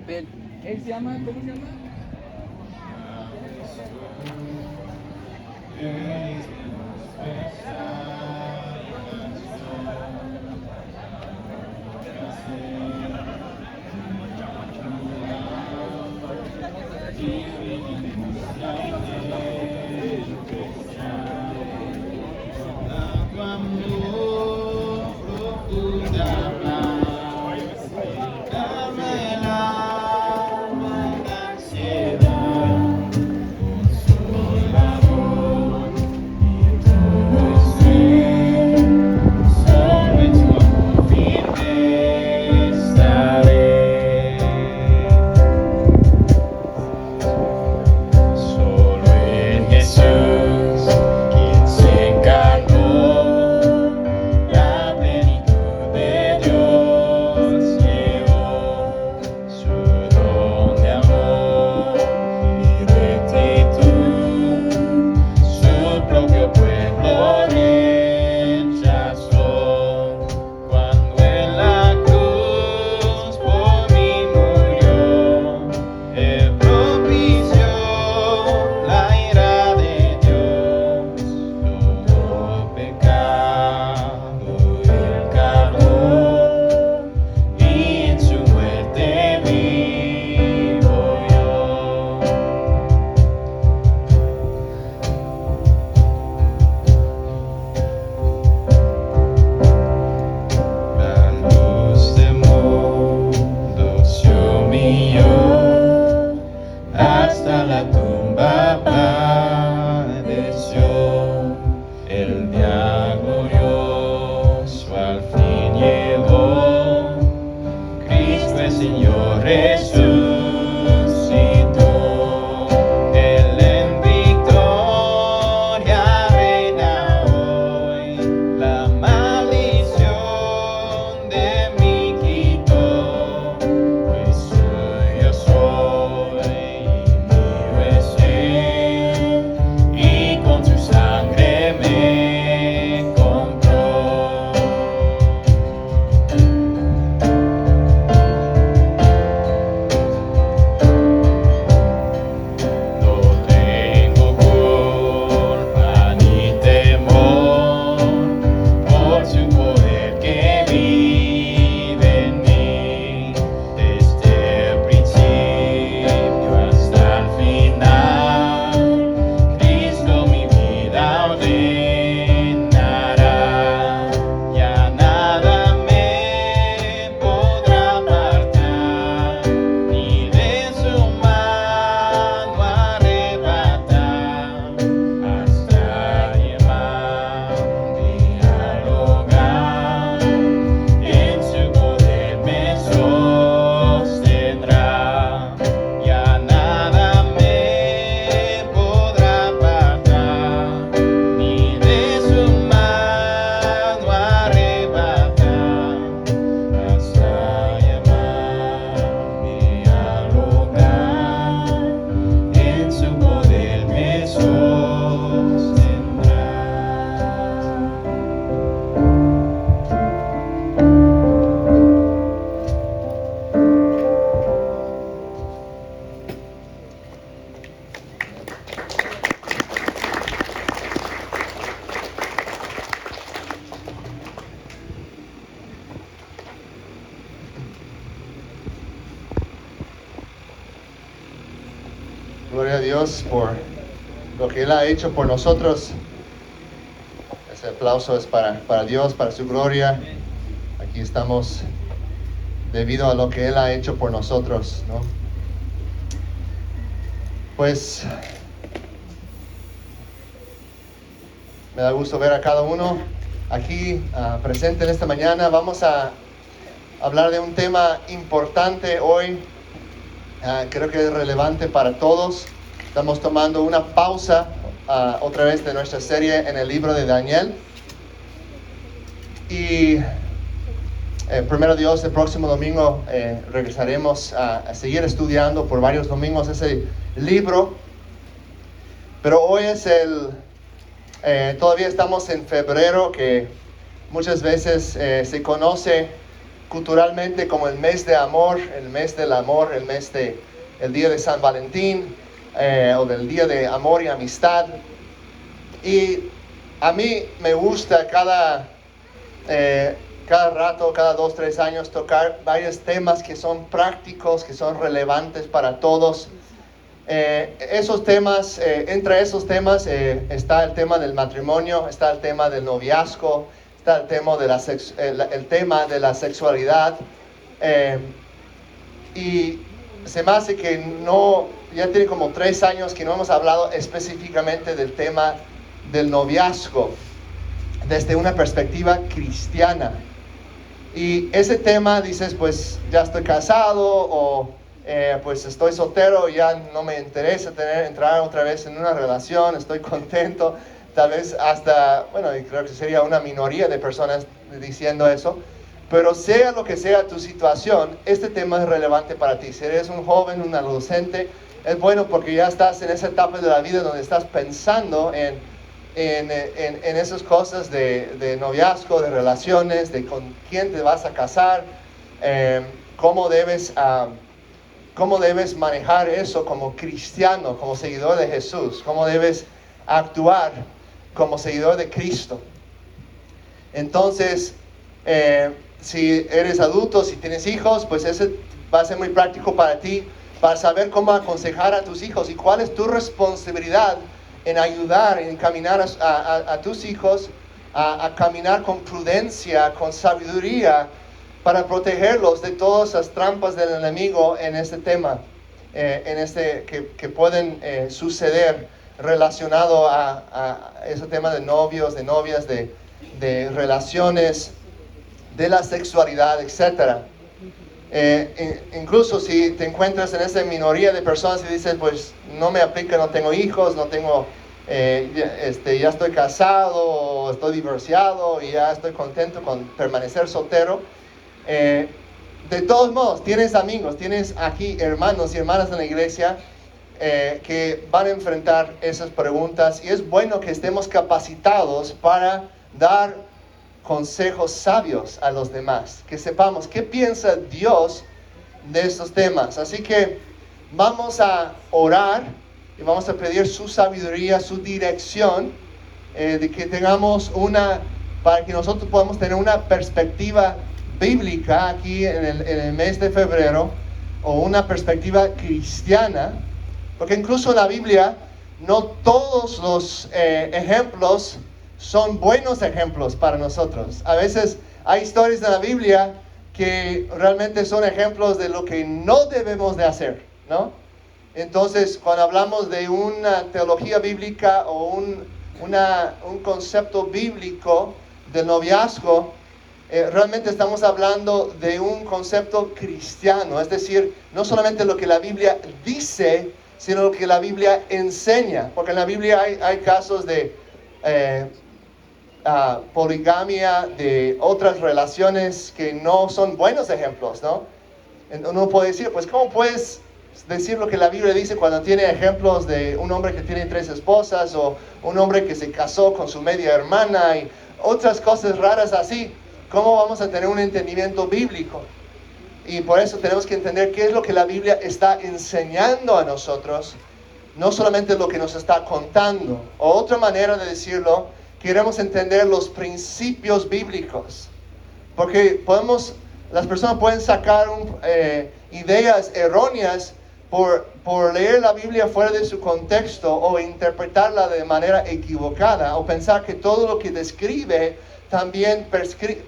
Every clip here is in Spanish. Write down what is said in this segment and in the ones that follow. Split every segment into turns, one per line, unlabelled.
papel. Él se llama, ¿cómo se llama?
Gloria a Dios por lo que Él ha hecho por nosotros. Ese aplauso es para Dios, para su gloria. Aquí estamos debido a lo que Él ha hecho por nosotros, ¿no? Pues me da gusto ver a cada uno aquí presente en esta mañana. Vamos a hablar de un tema importante hoy. Creo que es relevante para todos. Estamos tomando una pausa otra vez de nuestra serie en el libro de Daniel. Y primero Dios, el próximo domingo regresaremos a seguir estudiando por varios domingos ese libro. Pero hoy es todavía estamos en febrero, que muchas veces se conoce culturalmente como el mes de amor, el mes del amor, el día de San Valentín, o del día de amor y amistad. Y a mí me gusta cada rato, cada 2-3 años, tocar varios temas que son prácticos, que son relevantes para todos. Esos temas, entre esos temas está el tema del matrimonio, está el tema del noviazgo, está el tema de la sexualidad. Y se me hace que ya tiene como 3 años que no hemos hablado específicamente del tema del noviazgo desde una perspectiva cristiana. Y ese tema dices, pues ya estoy casado, o pues estoy soltero, ya no me interesa entrar otra vez en una relación, estoy contento. Tal vez hasta, bueno, y creo que sería una minoría de personas diciendo eso. Pero sea lo que sea tu situación, este tema es relevante para ti. Si eres un joven, un adolescente, es bueno porque ya estás en esa etapa de la vida donde estás pensando en esas cosas de noviazgo, de relaciones, de con quién te vas a casar, cómo debes manejar eso como cristiano, como seguidor de Jesús, cómo debes actuar como seguidor de Cristo. Entonces, si eres adulto, si tienes hijos, pues ese va a ser muy práctico para ti, para saber cómo aconsejar a tus hijos y cuál es tu responsabilidad en ayudar, en encaminar a tus hijos a caminar con prudencia, con sabiduría, para protegerlos de todas las trampas del enemigo en este tema, que pueden suceder relacionado a ese tema de novios, de novias, de relaciones, de la sexualidad, etc. Incluso si te encuentras en esa minoría de personas y dices, pues no me aplica, no tengo hijos, no tengo, ya estoy casado, estoy divorciado y ya estoy contento con permanecer soltero. De todos modos, tienes amigos, tienes aquí hermanos y hermanas en la iglesia que van a enfrentar esas preguntas, y es bueno que estemos capacitados para dar consejos sabios a los demás, que sepamos qué piensa Dios de estos temas. Así que vamos a orar y vamos a pedir su sabiduría, su dirección, de que tengamos para que nosotros podamos tener una perspectiva bíblica aquí en el mes de febrero, o una perspectiva cristiana, porque incluso en la Biblia no todos los ejemplos son buenos ejemplos para nosotros. A veces hay historias de la Biblia que realmente son ejemplos de lo que no debemos de hacer, ¿no? Entonces, cuando hablamos de una teología bíblica o un concepto bíblico del noviazgo, realmente estamos hablando de un concepto cristiano, es decir, no solamente lo que la Biblia dice, sino lo que la Biblia enseña, porque en la Biblia hay casos de poligamia, de otras relaciones que no son buenos ejemplos, ¿no? Uno puede decir, pues ¿cómo puedes decir lo que la Biblia dice cuando tiene ejemplos de un hombre que tiene 3 esposas, o un hombre que se casó con su media hermana y otras cosas raras así? ¿Cómo vamos a tener un entendimiento bíblico? Y por eso tenemos que entender qué es lo que la Biblia está enseñando a nosotros, no solamente lo que nos está contando. O otra manera de decirlo, queremos entender los principios bíblicos, porque las personas pueden sacar ideas erróneas por leer la Biblia fuera de su contexto, o interpretarla de manera equivocada, o pensar que todo lo que describe también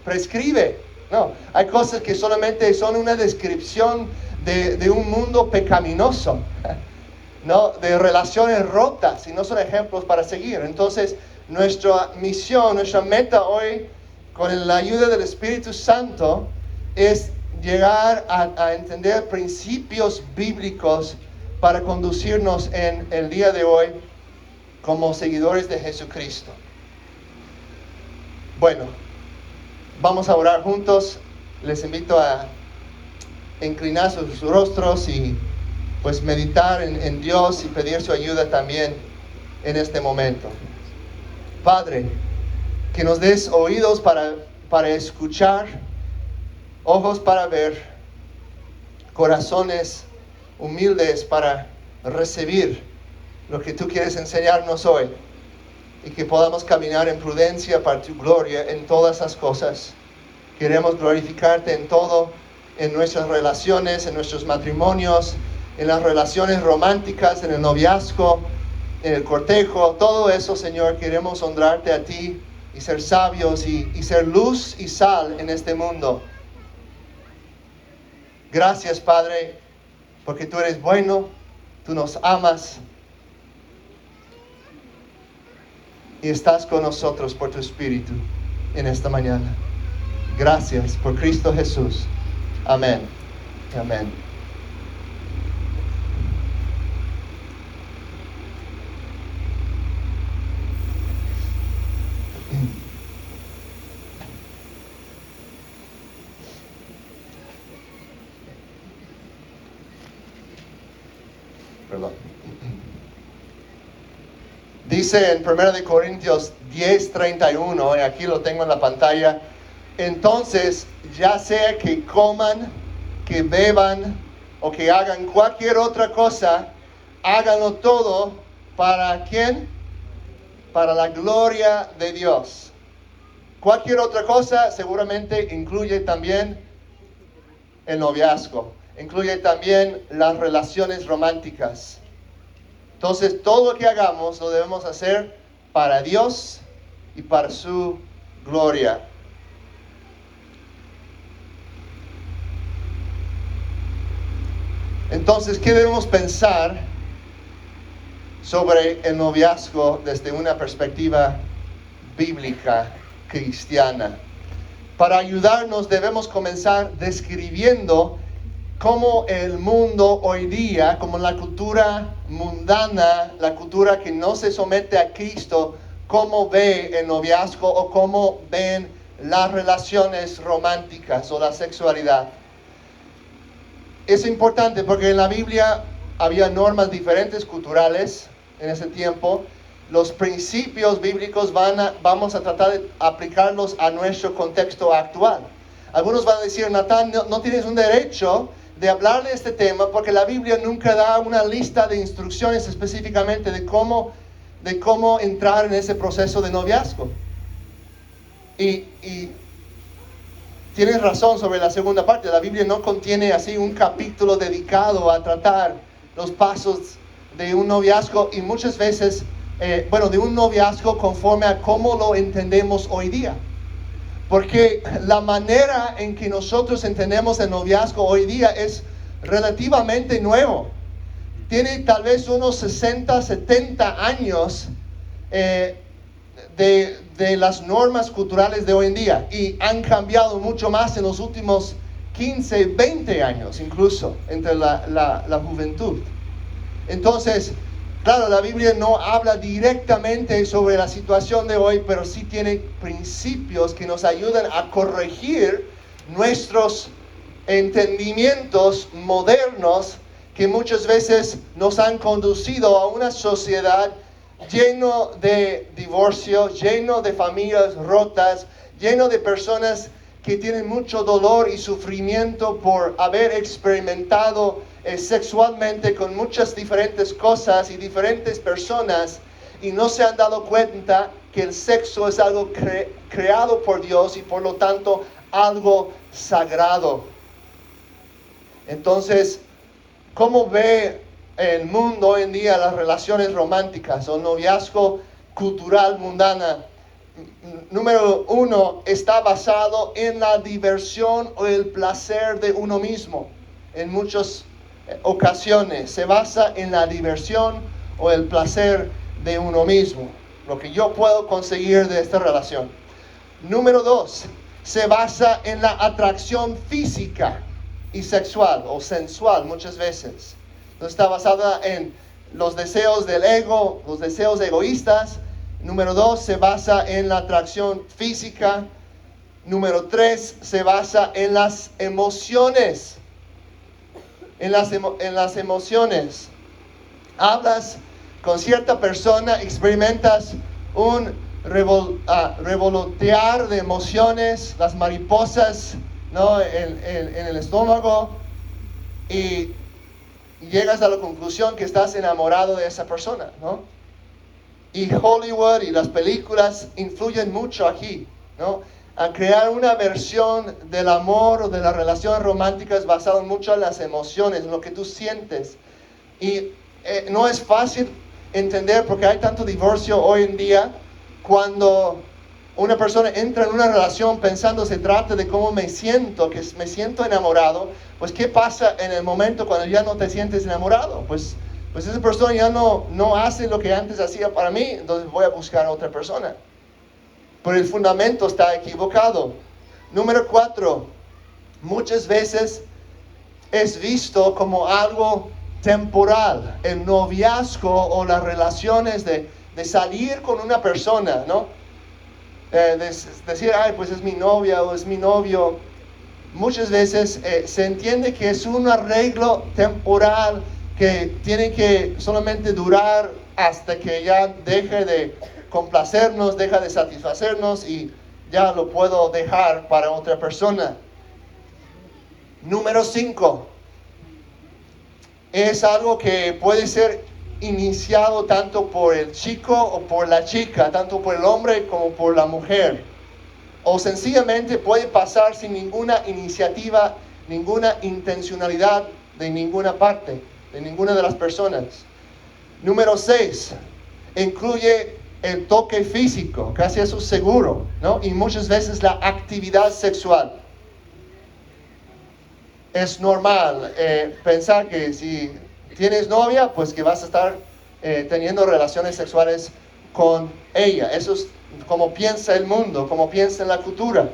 prescribe. No, hay cosas que solamente son una descripción de un mundo pecaminoso, ¿no? De relaciones rotas, y no son ejemplos para seguir. Entonces, nuestra misión, nuestra meta hoy, con la ayuda del Espíritu Santo, es llegar a entender principios bíblicos para conducirnos en el día de hoy como seguidores de Jesucristo. Bueno, vamos a orar juntos. Les invito a inclinar sus rostros y pues meditar en Dios y pedir su ayuda también en este momento. Padre, que nos des oídos para escuchar ojos para ver, corazones humildes para recibir lo que tú quieres enseñarnos hoy, y que podamos caminar en prudencia para tu gloria en todas las cosas. Queremos glorificarte en todo, en nuestras relaciones, en nuestros matrimonios, en las relaciones románticas, en el noviazgo, en el cortejo, todo eso, Señor. Queremos honrarte a ti y ser sabios y ser luz y sal en este mundo. Gracias, Padre, porque tú eres bueno, tú nos amas y estás con nosotros por tu Espíritu en esta mañana. Gracias por Cristo Jesús. Amén. Amén. Perdón. Dice en 1 de Corintios 10:31, y aquí lo tengo en la pantalla: entonces, ya sea que coman, que beban o que hagan cualquier otra cosa, háganlo todo ¿para quién? Para la gloria de Dios. Cualquier otra cosa seguramente incluye también el noviazgo, incluye también las relaciones románticas. Entonces, todo lo que hagamos lo debemos hacer para Dios y para su gloria. Entonces, ¿qué debemos pensar sobre el noviazgo desde una perspectiva bíblica cristiana? Para ayudarnos debemos comenzar describiendo cómo el mundo hoy día, como la cultura mundana, la cultura que no se somete a Cristo, cómo ve el noviazgo o cómo ven las relaciones románticas o la sexualidad. Es importante porque en la Biblia había normas diferentes culturales en ese tiempo. Los principios bíblicos vamos a tratar de aplicarlos a nuestro contexto actual. Algunos van a decir: Natán, no tienes un derecho de hablar de este tema porque la Biblia nunca da una lista de instrucciones específicamente de cómo entrar en ese proceso de noviazgo. Y tienes razón sobre la segunda parte. La Biblia no contiene así un capítulo dedicado a tratar los pasos de un noviazgo y muchas veces, de un noviazgo conforme a cómo lo entendemos hoy día. Porque la manera en que nosotros entendemos el noviazgo hoy día es relativamente nuevo. Tiene tal vez unos 60, 70 años de las normas culturales de hoy en día, y han cambiado mucho más en los últimos 15, 20 años incluso entre la juventud. Entonces, claro, la Biblia no habla directamente sobre la situación de hoy, pero sí tiene principios que nos ayudan a corregir nuestros entendimientos modernos que muchas veces nos han conducido a una sociedad lleno de divorcio, lleno de familias rotas, lleno de personas que tienen mucho dolor y sufrimiento por haber experimentado sexualmente con muchas diferentes cosas y diferentes personas, y no se han dado cuenta que el sexo es algo creado por Dios y por lo tanto algo sagrado. Entonces, ¿cómo ve el mundo hoy en día las relaciones románticas o noviazgo cultural mundana? Número 1, está basado en la diversión o el placer de uno mismo. En muchas ocasiones se basa en la diversión o el placer de uno mismo, lo que yo puedo conseguir de esta relación. Número 2, se basa en la atracción física y sexual o sensual muchas veces. Entonces está basada en los deseos del ego, los deseos egoístas. Número 2, se basa en la atracción física. Número 3, se basa en las emociones. En las emociones. Hablas con cierta persona, experimentas un revolotear de emociones, las mariposas ¿no? En el estómago y llegas a la conclusión que estás enamorado de esa persona, ¿no? Y Hollywood y las películas influyen mucho aquí, ¿no? A crear una versión del amor o de las relaciones románticas basado mucho en las emociones, en lo que tú sientes. Y no es fácil entender porque hay tanto divorcio hoy en día cuando una persona entra en una relación pensando se trata de cómo me siento, que me siento enamorado, pues ¿qué pasa en el momento cuando ya no te sientes enamorado? Pues esa persona ya no hace lo que antes hacía para mí, entonces voy a buscar a otra persona. Pero el fundamento está equivocado. Número 4, muchas veces es visto como algo temporal, el noviazgo o las relaciones de salir con una persona, ¿no? Decir, ay, pues es mi novia o es mi novio. Muchas veces se entiende que es un arreglo temporal que tiene que solamente durar hasta que ya deje de complacernos, deja de satisfacernos y ya lo puedo dejar para otra persona. Número 5. Es algo que puede ser iniciado tanto por el chico o por la chica, tanto por el hombre como por la mujer. O sencillamente puede pasar sin ninguna iniciativa, ninguna intencionalidad de ninguna parte, de ninguna de las personas. Número 6, incluye el toque físico, casi eso es seguro, ¿no? Y muchas veces la actividad sexual. Es normal pensar que si tienes novia, pues que vas a estar teniendo relaciones sexuales con ella. Eso es como piensa el mundo, como piensa en la cultura.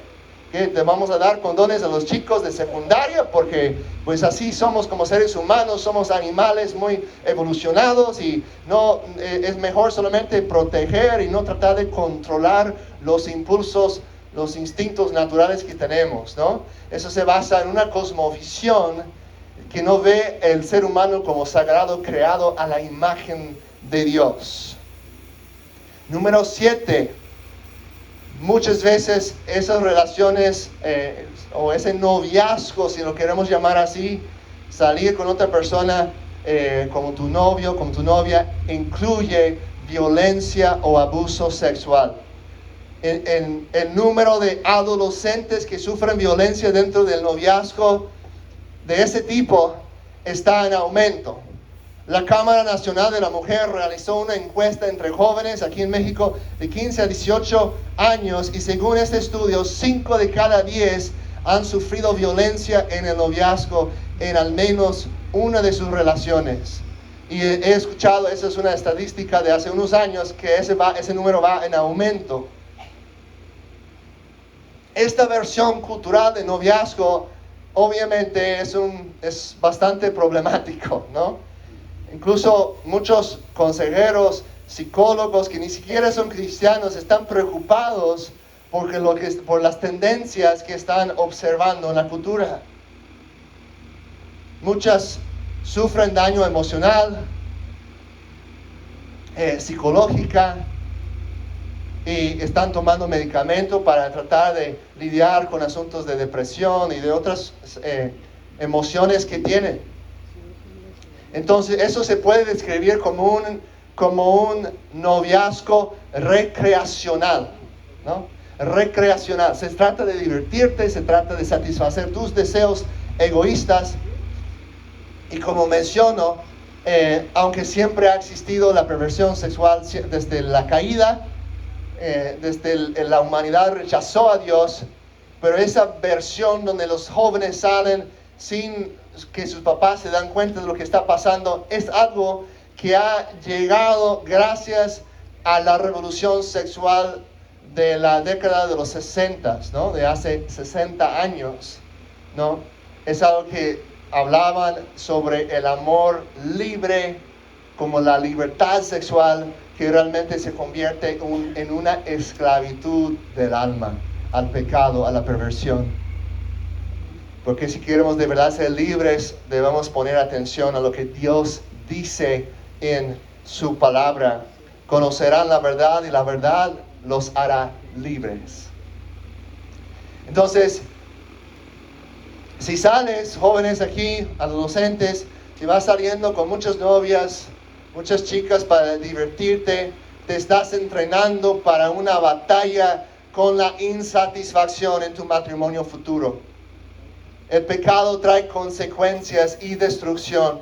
Que te vamos a dar condones a los chicos de secundaria porque pues así somos como seres humanos, somos animales muy evolucionados y no es mejor solamente proteger y no tratar de controlar los impulsos, los instintos naturales que tenemos, ¿no? Eso se basa en una cosmovisión que no ve el ser humano como sagrado, creado a la imagen de Dios. Número 7. Muchas veces esas relaciones o ese noviazgo, si lo queremos llamar así, salir con otra persona como tu novio, como tu novia, incluye violencia o abuso sexual. El número de adolescentes que sufren violencia dentro del noviazgo de ese tipo está en aumento. La Cámara Nacional de la Mujer realizó una encuesta entre jóvenes aquí en México de 15 a 18 años y según este estudio, 5 de cada 10 han sufrido violencia en el noviazgo en al menos una de sus relaciones. Y he escuchado, esa es una estadística de hace unos años, que ese número va en aumento. Esta versión cultural de noviazgo obviamente es bastante problemático, ¿no? Incluso muchos consejeros, psicólogos que ni siquiera son cristianos están preocupados por las tendencias que están observando en la cultura. Muchas sufren daño emocional, psicológica y están tomando medicamento para tratar de lidiar con asuntos de depresión y de otras emociones que tienen. Entonces eso se puede describir como un noviazgo recreacional, ¿no? Recreacional. Se trata de divertirte, se trata de satisfacer tus deseos egoístas. Y como menciono, aunque siempre ha existido la perversión sexual desde la caída, desde la humanidad rechazó a Dios, pero esa versión donde los jóvenes salen sin que sus papás se dan cuenta de lo que está pasando, es algo que ha llegado gracias a la revolución sexual de la década de los 60, ¿no? De hace 60 años, ¿no? Es algo que hablaban sobre el amor libre, como la libertad sexual, que realmente se convierte en una esclavitud del alma, al pecado, a la perversión. Porque si queremos de verdad ser libres, debemos poner atención a lo que Dios dice en su palabra. Conocerán la verdad y la verdad los hará libres. Entonces, Si sales, jóvenes aquí, adolescentes, si vas saliendo con muchas novias, muchas chicas para divertirte, te estás entrenando para una batalla con la insatisfacción en tu matrimonio futuro. El pecado trae consecuencias y destrucción.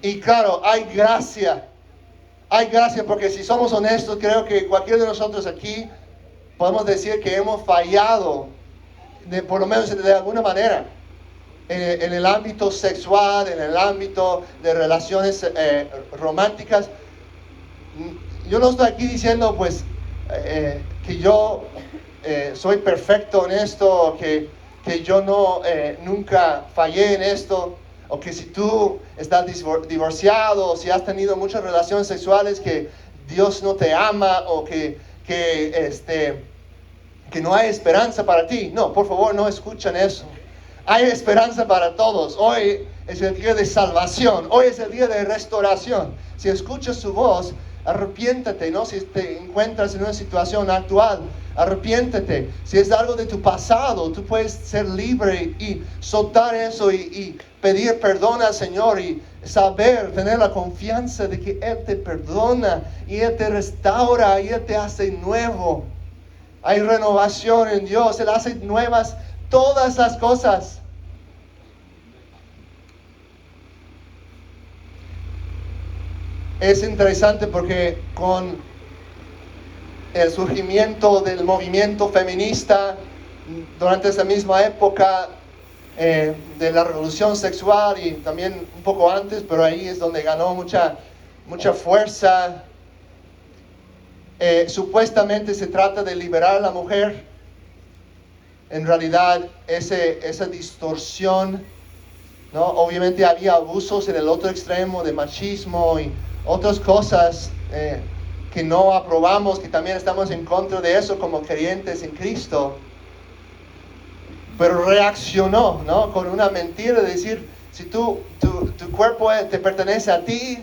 Y claro, hay gracia porque si somos honestos, creo que cualquiera de nosotros aquí podemos decir que hemos fallado, por lo menos de alguna manera, en el ámbito sexual, en el ámbito de relaciones románticas. Yo no estoy aquí diciendo pues que yo soy perfecto en esto, que yo no nunca fallé en esto, o que si tú estás divorciado, o si has tenido muchas relaciones sexuales, que Dios no te ama, o que no hay esperanza para ti. No, por favor, no escuchen eso. Hay esperanza para todos. Hoy es el día de salvación. Hoy es el día de restauración. Si escuchas su voz, arrepiéntate, ¿no? Si te encuentras en una situación actual, arrepiéntete. Si es algo de tu pasado, tú puedes ser libre y soltar eso y pedir perdón al Señor y saber, tener la confianza de que Él te perdona y Él te restaura y Él te hace nuevo. Hay renovación en Dios. Él hace nuevas todas las cosas. Es interesante porque con el surgimiento del movimiento feminista durante esa misma época de la revolución sexual y también un poco antes, pero ahí es donde ganó mucha fuerza. Supuestamente se trata de liberar a la mujer. En realidad, esa distorsión, ¿no? Obviamente había abusos en el otro extremo de machismo y otras cosas que no aprobamos, que también estamos en contra de eso como creyentes en Cristo. Pero reaccionó, ¿no? Con una mentira de decir, si tu cuerpo te pertenece a ti,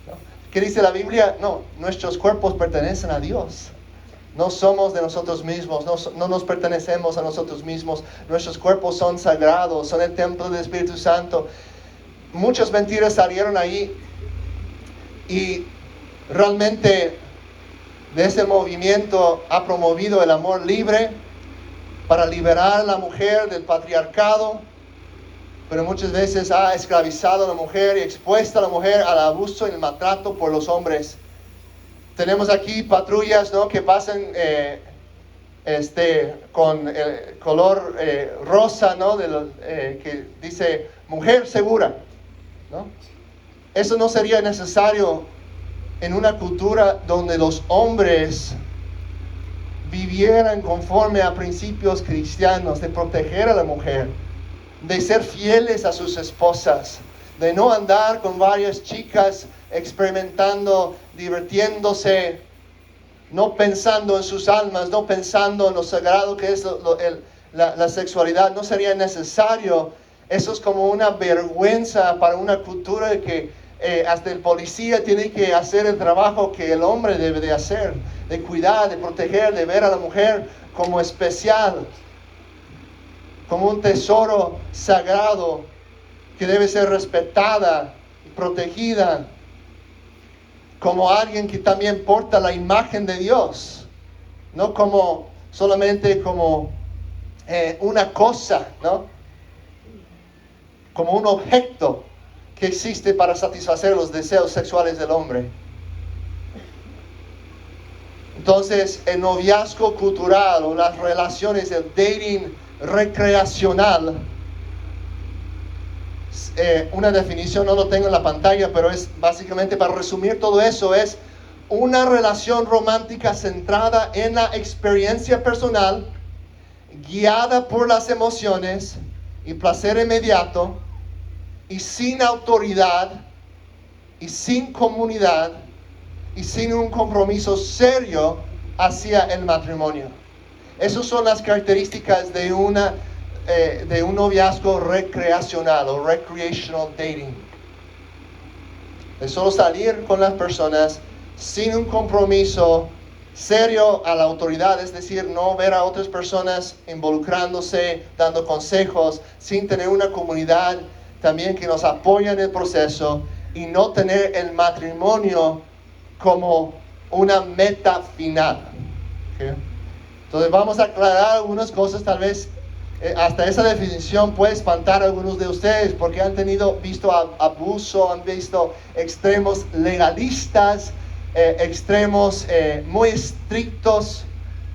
¿no? ¿Qué dice la Biblia? No, nuestros cuerpos pertenecen a Dios. No somos de nosotros mismos, no nos pertenecemos a nosotros mismos. Nuestros cuerpos son sagrados, son el templo del Espíritu Santo. Muchas mentiras salieron ahí y realmente de ese movimiento ha promovido el amor libre para liberar a la mujer del patriarcado, pero muchas veces ha esclavizado a la mujer y expuesto a la mujer al abuso y el maltrato por los hombres. Tenemos aquí patrullas, ¿no? Que pasan con el color rosa, ¿no? Que dice mujer segura, ¿no? Eso no sería necesario en una cultura donde los hombres vivieran conforme a principios cristianos de proteger a la mujer, de ser fieles a sus esposas, de no andar con varias chicas experimentando, divirtiéndose, no pensando en sus almas, no pensando en lo sagrado que es la sexualidad. No sería necesario. Eso es como una vergüenza para una cultura de que hasta el policía tiene que hacer el trabajo que el hombre debe de hacer, de cuidar, de proteger, de ver a la mujer como especial, como un tesoro sagrado que debe ser respetada y protegida, como alguien que también porta la imagen de Dios, no como solamente como una cosa, ¿no? Como un objeto que existe para satisfacer los deseos sexuales del hombre. Entonces, el noviazgo cultural o las relaciones, el dating recreacional, una definición, no lo tengo en la pantalla, pero es básicamente, para resumir todo eso, es una relación romántica centrada en la experiencia personal, guiada por las emociones y placer inmediato, y sin autoridad, y sin comunidad, y sin un compromiso serio hacia el matrimonio. Esas son las características de un noviazgo recreacional o recreational dating. De solo salir con las personas sin un compromiso serio a la autoridad, es decir, no ver a otras personas involucrándose, dando consejos, sin tener una comunidad también que nos apoya en el proceso, y no tener el matrimonio como una meta final. ¿Okay? Entonces vamos a aclarar algunas cosas. Tal vez hasta esa definición puede espantar a algunos de ustedes, porque han visto abuso, han visto extremos legalistas, extremos muy estrictos,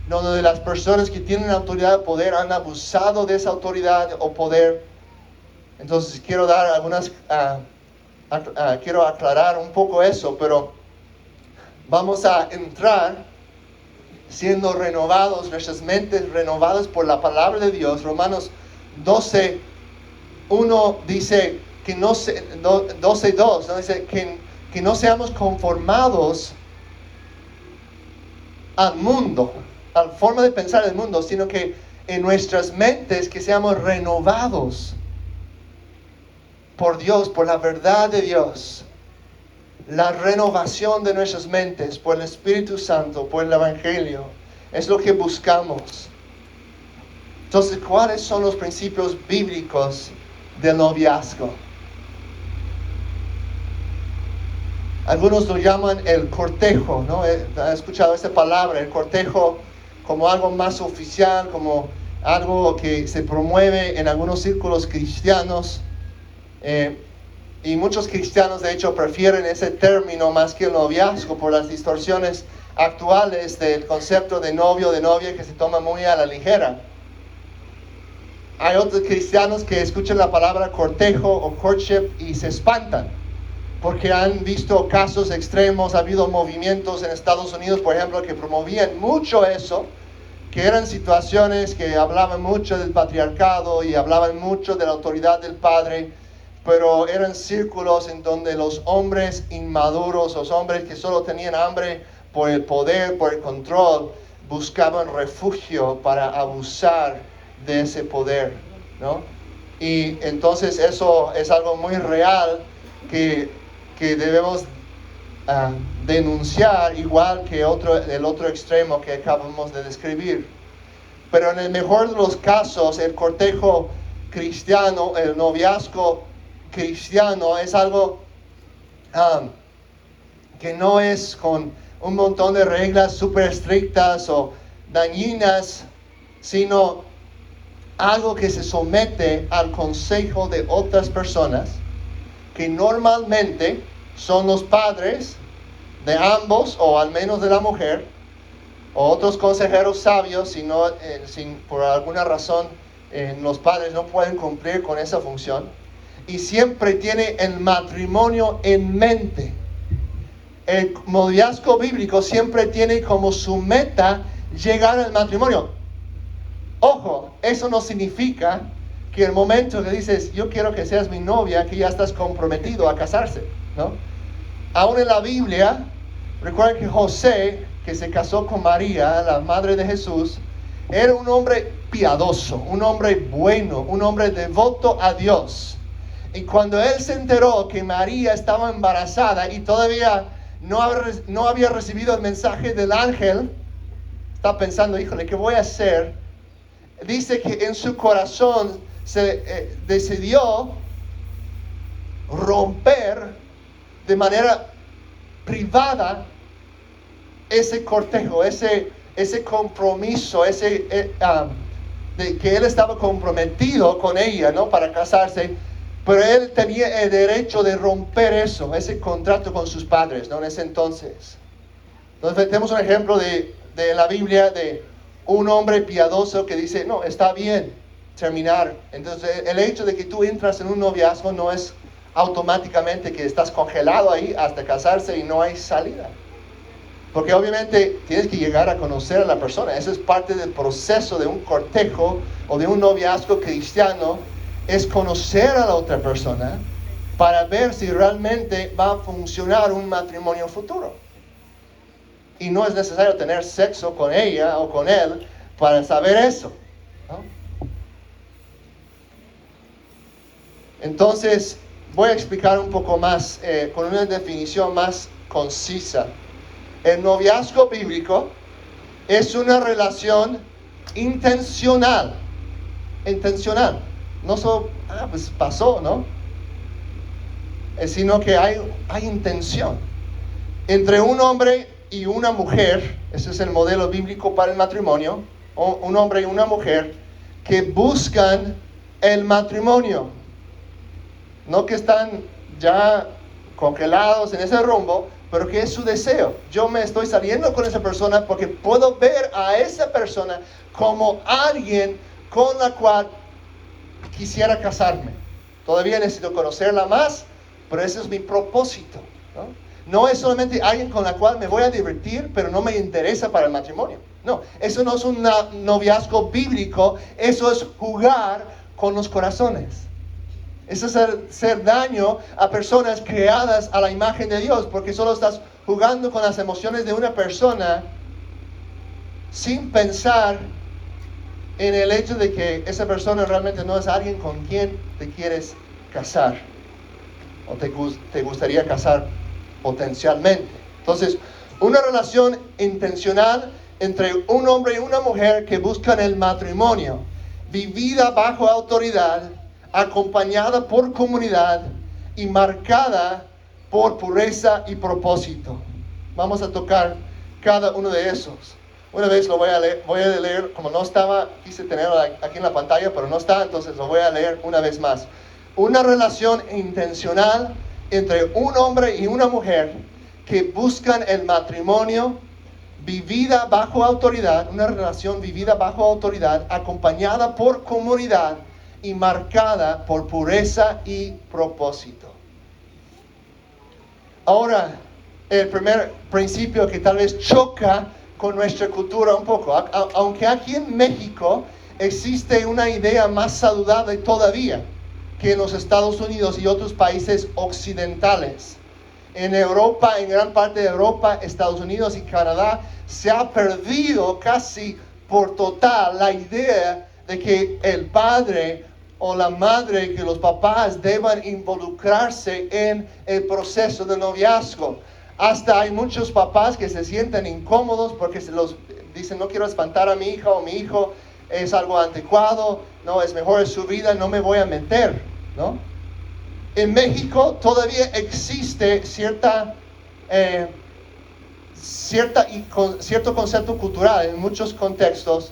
donde las personas que tienen autoridad de poder han abusado de esa autoridad o poder. Entonces quiero dar quiero aclarar un poco eso, pero vamos a entrar siendo renovados, nuestras mentes renovadas por la palabra de Dios. Romanos 12, 1 dice que 12:2, ¿no? Dice que no seamos conformados al mundo, a la forma de pensar del mundo, sino que en nuestras mentes que seamos renovados por Dios, por la verdad de Dios. La renovación de nuestras mentes por el Espíritu Santo, por el Evangelio, es lo que buscamos. Entonces, ¿cuáles son los principios bíblicos del noviazgo? Algunos lo llaman el cortejo, ¿no? ¿Han escuchado esa palabra? El cortejo como algo más oficial, como algo que se promueve en algunos círculos cristianos. Y muchos cristianos de hecho prefieren ese término más que el noviazgo por las distorsiones actuales del concepto de novio, de novia, que se toma muy a la ligera. Hay otros cristianos que escuchan la palabra cortejo o courtship y se espantan, porque han visto casos extremos. Ha habido movimientos en Estados Unidos, por ejemplo, que promovían mucho eso, que eran situaciones que hablaban mucho del patriarcado y hablaban mucho de la autoridad del padre, pero eran círculos en donde los hombres inmaduros, los hombres que solo tenían hambre por el poder, por el control, buscaban refugio para abusar de ese poder, ¿no? Y entonces eso es algo muy real que debemos denunciar, igual que el otro extremo que acabamos de describir. Pero en el mejor de los casos, el cortejo cristiano, el noviazgo cristiano, es algo que no es con un montón de reglas súper estrictas o dañinas, sino algo que se somete al consejo de otras personas, que normalmente son los padres de ambos, o al menos de la mujer, o otros consejeros sabios, si por alguna razón los padres no pueden cumplir con esa función. Y siempre tiene el matrimonio en mente. El noviazgo bíblico siempre tiene como su meta llegar al matrimonio. Ojo, eso no significa que el momento que dices, yo quiero que seas mi novia, que ya estás comprometido a casarse, ¿no? Aún en la Biblia, recuerden que José, que se casó con María, la madre de Jesús, era un hombre piadoso, un hombre bueno, un hombre devoto a Dios. Y cuando él se enteró que María estaba embarazada y todavía no había recibido el mensaje del ángel, estaba pensando, híjole, ¿qué voy a hacer? Dice que en su corazón se decidió romper de manera privada ese cortejo, ese compromiso, de que él estaba comprometido con ella, ¿no? Para casarse. Pero él tenía el derecho de romper ese contrato con sus padres, ¿no? En ese entonces. Entonces tenemos un ejemplo de la Biblia de un hombre piadoso que dice, no, está bien terminar. Entonces el hecho de que tú entras en un noviazgo no es automáticamente que estás congelado ahí hasta casarse y no hay salida. Porque obviamente tienes que llegar a conocer a la persona. Eso es parte del proceso de un cortejo o de un noviazgo cristiano. Es conocer a la otra persona para ver si realmente va a funcionar un matrimonio futuro. Y no es necesario tener sexo con ella o con él para saber eso, ¿no? Entonces, voy a explicar un poco más, con una definición más concisa. El noviazgo bíblico Es una relación intencional. Intencional. No solo, pues pasó, ¿no? Sino que hay intención. Entre un hombre y una mujer, ese es el modelo bíblico para el matrimonio, un hombre y una mujer que buscan el matrimonio. No que están ya congelados en ese rumbo, pero que es su deseo. Yo me estoy saliendo con esa persona porque puedo ver a esa persona como alguien con la cual quisiera casarme. Todavía necesito conocerla más, pero ese es mi propósito, ¿no? No es solamente alguien con la cual me voy a divertir, pero no me interesa para el matrimonio. No, eso no es un noviazgo bíblico, eso es jugar con los corazones. Eso es hacer daño a personas creadas a la imagen de Dios, porque solo estás jugando con las emociones de una persona sin pensar en el hecho de que esa persona realmente no es alguien con quien te quieres casar o te gustaría casar potencialmente. Entonces, una relación intencional entre un hombre y una mujer que buscan el matrimonio, vivida bajo autoridad, acompañada por comunidad y marcada por pureza y propósito. Vamos a tocar cada uno de esos. Una vez lo voy a leer, como no estaba, quise tenerlo aquí en la pantalla, pero no está, entonces lo voy a leer una vez más. Una relación intencional entre un hombre y una mujer que buscan el matrimonio, vivida bajo autoridad, una relación vivida bajo autoridad, acompañada por comunidad y marcada por pureza y propósito. Ahora, el primer principio que tal vez choca con nuestra cultura un poco, aunque aquí en México existe una idea más saludable todavía que en los Estados Unidos y otros países occidentales. En Europa, en gran parte de Europa, Estados Unidos y Canadá, se ha perdido casi por total la idea de que el padre o la madre, que los papás deban involucrarse en el proceso de noviazgo. Hasta hay muchos papás que se sienten incómodos porque dicen, no quiero espantar a mi hija o mi hijo, es algo anticuado, no, es mejor en su vida, no me voy a meter, ¿no? En México todavía existe cierto concepto cultural en muchos contextos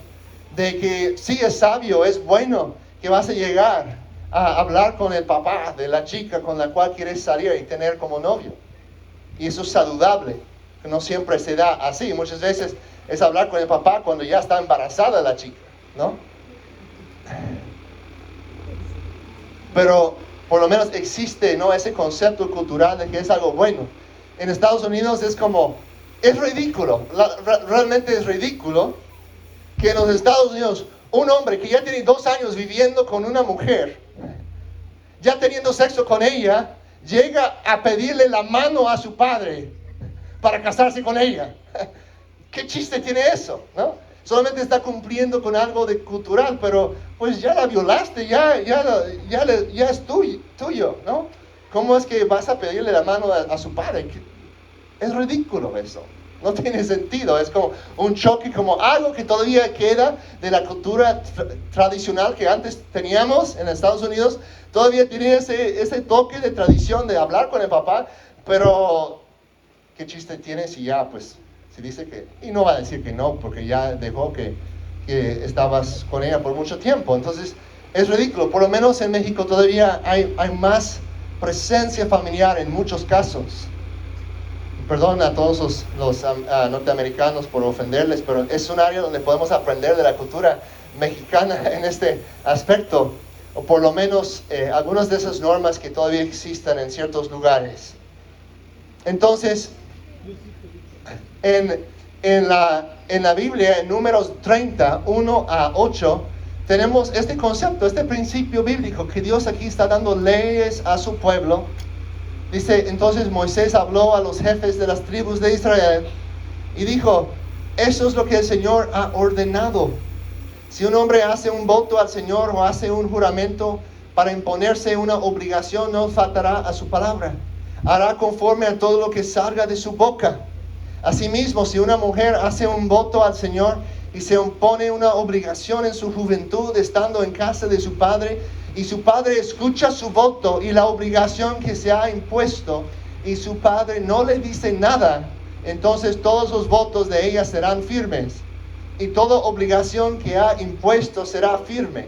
de que sí es sabio, es bueno que vas a llegar a hablar con el papá de la chica con la cual quieres salir y tener como novio. Y eso es saludable, que no siempre se da así. Muchas veces es hablar con el papá cuando ya está embarazada la chica, ¿no? Pero por lo menos existe, ¿no?, ese concepto cultural de que es algo bueno. En Estados Unidos es como, es ridículo, realmente es ridículo que en los Estados Unidos un hombre que ya tiene 2 años viviendo con una mujer, ya teniendo sexo con ella, llega a pedirle la mano a su padre para casarse con ella. ¿Qué chiste tiene eso, no? Solamente está cumpliendo con algo de cultural, pero pues ya la violaste, ya es tuyo, ¿no? ¿Cómo es que vas a pedirle la mano a su padre? Es ridículo eso. No tiene sentido, es como un choque, como algo que todavía queda de la cultura tradicional que antes teníamos en Estados Unidos. Todavía tiene ese toque de tradición de hablar con el papá, pero ¿qué chiste tiene si ya, pues, si dice que, y no va a decir que no, porque ya dejó que estabas con ella por mucho tiempo? Entonces, es ridículo. Por lo menos en México todavía hay más presencia familiar en muchos casos. Perdón a todos los norteamericanos por ofenderles, pero es un área donde podemos aprender de la cultura mexicana en este aspecto, o por lo menos algunas de esas normas que todavía existen en ciertos lugares. Entonces, en la Biblia, en Números 30, 1 a 8, tenemos este concepto, este principio bíblico, que Dios aquí está dando leyes a su pueblo. Dice, entonces Moisés habló a los jefes de las tribus de Israel y dijo, eso es lo que el Señor ha ordenado. Si un hombre hace un voto al Señor o hace un juramento para imponerse una obligación, no faltará a su palabra. Hará conforme a todo lo que salga de su boca. Asimismo, si una mujer hace un voto al Señor y se impone una obligación en su juventud estando en casa de su padre, y su padre escucha su voto y la obligación que se ha impuesto, y su padre no le dice nada, entonces todos los votos de ella serán firmes, y toda obligación que ha impuesto será firme.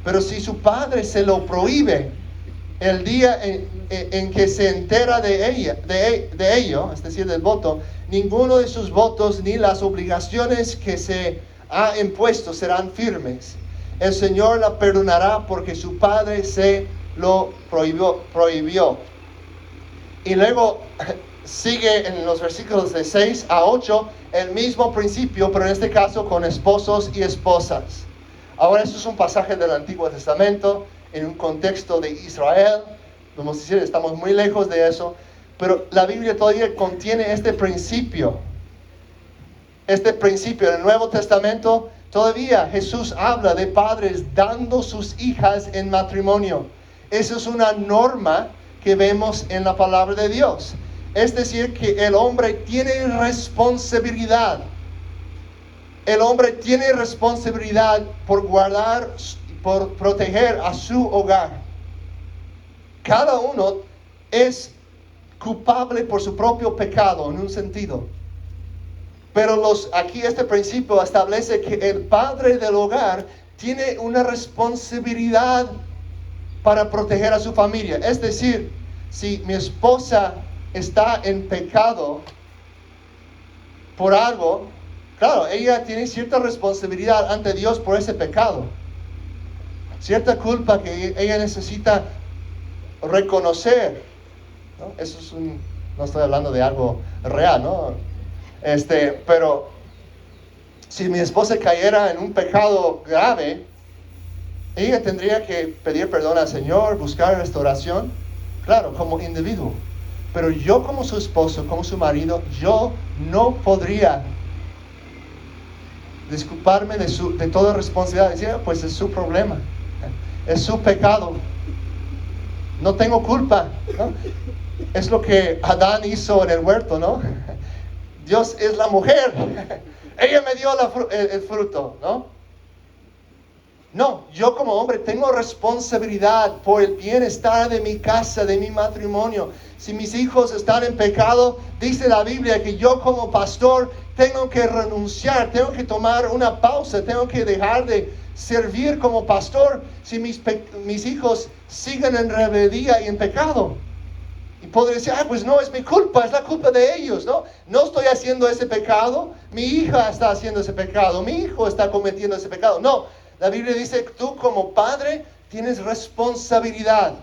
Pero si su padre se lo prohíbe, el día en que se entera de ello, es decir, del voto, ninguno de sus votos ni las obligaciones que se ha impuesto serán firmes. El Señor la perdonará porque su padre se lo prohibió. Y luego sigue en los versículos de 6 a 8 el mismo principio, pero en este caso con esposos y esposas. Ahora, esto es un pasaje del Antiguo Testamento, en un contexto de Israel. Vamos a decir, estamos muy lejos de eso, pero la Biblia todavía contiene este principio. Este principio en el Nuevo Testamento, todavía Jesús habla de padres dando sus hijas en matrimonio. Eso es una norma que vemos en la palabra de Dios. Es decir, que el hombre tiene responsabilidad. El hombre tiene responsabilidad por guardar, por proteger a su hogar. Cada uno es culpable por su propio pecado en un sentido. Pero aquí este principio establece que el padre del hogar tiene una responsabilidad para proteger a su familia. Es decir, si mi esposa está en pecado por algo, claro, ella tiene cierta responsabilidad ante Dios por ese pecado. Cierta culpa que ella necesita reconocer, ¿no? Eso es no estoy hablando de algo real, ¿no? Pero si mi esposa cayera en un pecado grave, ella tendría que pedir perdón al Señor, buscar restauración, claro, como individuo. Pero yo como su esposo, como su marido, yo no podría disculparme de toda responsabilidad. Decir, pues es su problema, es su pecado, no tengo culpa, ¿no? Es lo que Adán hizo en el huerto, ¿no? Dios es la mujer, ella me dio el fruto, ¿no? No, yo como hombre tengo responsabilidad por el bienestar de mi casa, de mi matrimonio. Si mis hijos están en pecado, dice la Biblia que yo como pastor tengo que renunciar, tengo que tomar una pausa, tengo que dejar de servir como pastor si mis hijos siguen en rebeldía y en pecado. Y podría decir, pues no, es mi culpa, es la culpa de ellos, ¿no? No estoy haciendo ese pecado, mi hija está haciendo ese pecado, mi hijo está cometiendo ese pecado. No, la Biblia dice que tú como padre tienes responsabilidad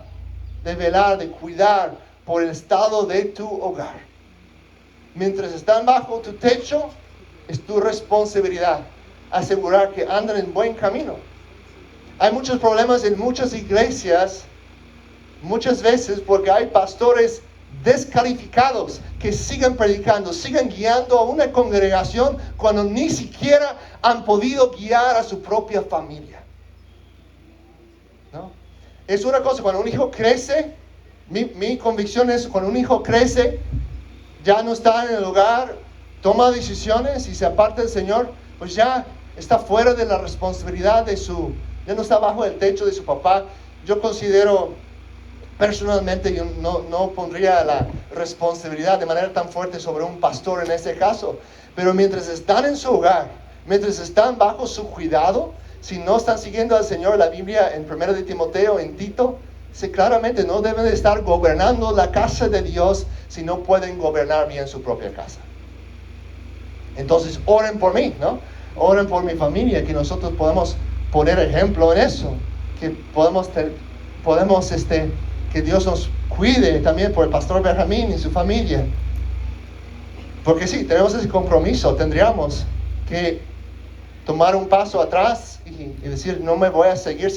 de velar, de cuidar por el estado de tu hogar. Mientras están bajo tu techo, es tu responsabilidad asegurar que andan en buen camino. Hay muchos problemas en muchas iglesias, muchas veces porque hay pastores descalificados que siguen predicando, siguen guiando a una congregación cuando ni siquiera han podido guiar a su propia familia, ¿no? Es una cosa, cuando un hijo crece, mi convicción es cuando un hijo crece, ya no está en el hogar, toma decisiones y se aparta del Señor, pues ya está fuera de la responsabilidad ya no está bajo el techo de su papá. Yo considero, personalmente, yo no pondría la responsabilidad de manera tan fuerte sobre un pastor en ese caso, pero mientras están en su hogar, mientras están bajo su cuidado, si no están siguiendo al Señor, la Biblia en 1 de Timoteo, en Tito, dice claramente, no deben de estar gobernando la casa de Dios si no pueden gobernar bien su propia casa. Entonces, oren por mí, ¿no? Oren por mi familia, que nosotros podamos poner ejemplo en eso, que podemos que Dios nos cuide también por el pastor Benjamín y su familia. Porque sí, tenemos ese compromiso, tendríamos que tomar un paso atrás y decir, no voy a seguir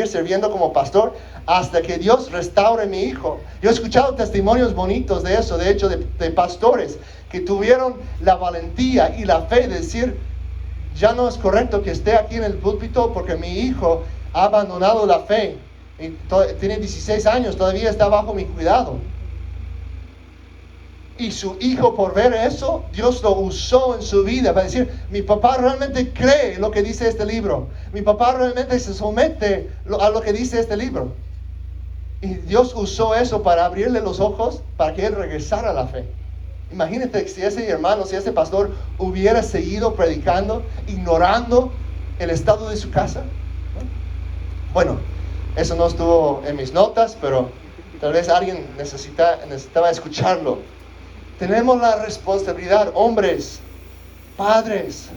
sirviendo como pastor hasta que Dios restaure a mi hijo. Yo he escuchado testimonios bonitos de eso, de hecho, de pastores que tuvieron la valentía y la fe de decir, ya no es correcto que esté aquí en el púlpito porque mi hijo ha abandonado la fe. Y tiene 16 años, todavía está bajo mi cuidado. Y su hijo, por ver eso, Dios lo usó en su vida para decir, mi papá realmente cree lo que dice este libro. Mi papá realmente se somete a lo que dice este libro. Y Dios usó eso para abrirle los ojos para que él regresara a la fe. Imagínate si ese hermano, si ese pastor hubiera seguido predicando, ignorando el estado de su casa. Bueno, eso no estuvo en mis notas, pero tal vez alguien necesitaba escucharlo. Tenemos la responsabilidad, hombres, padres,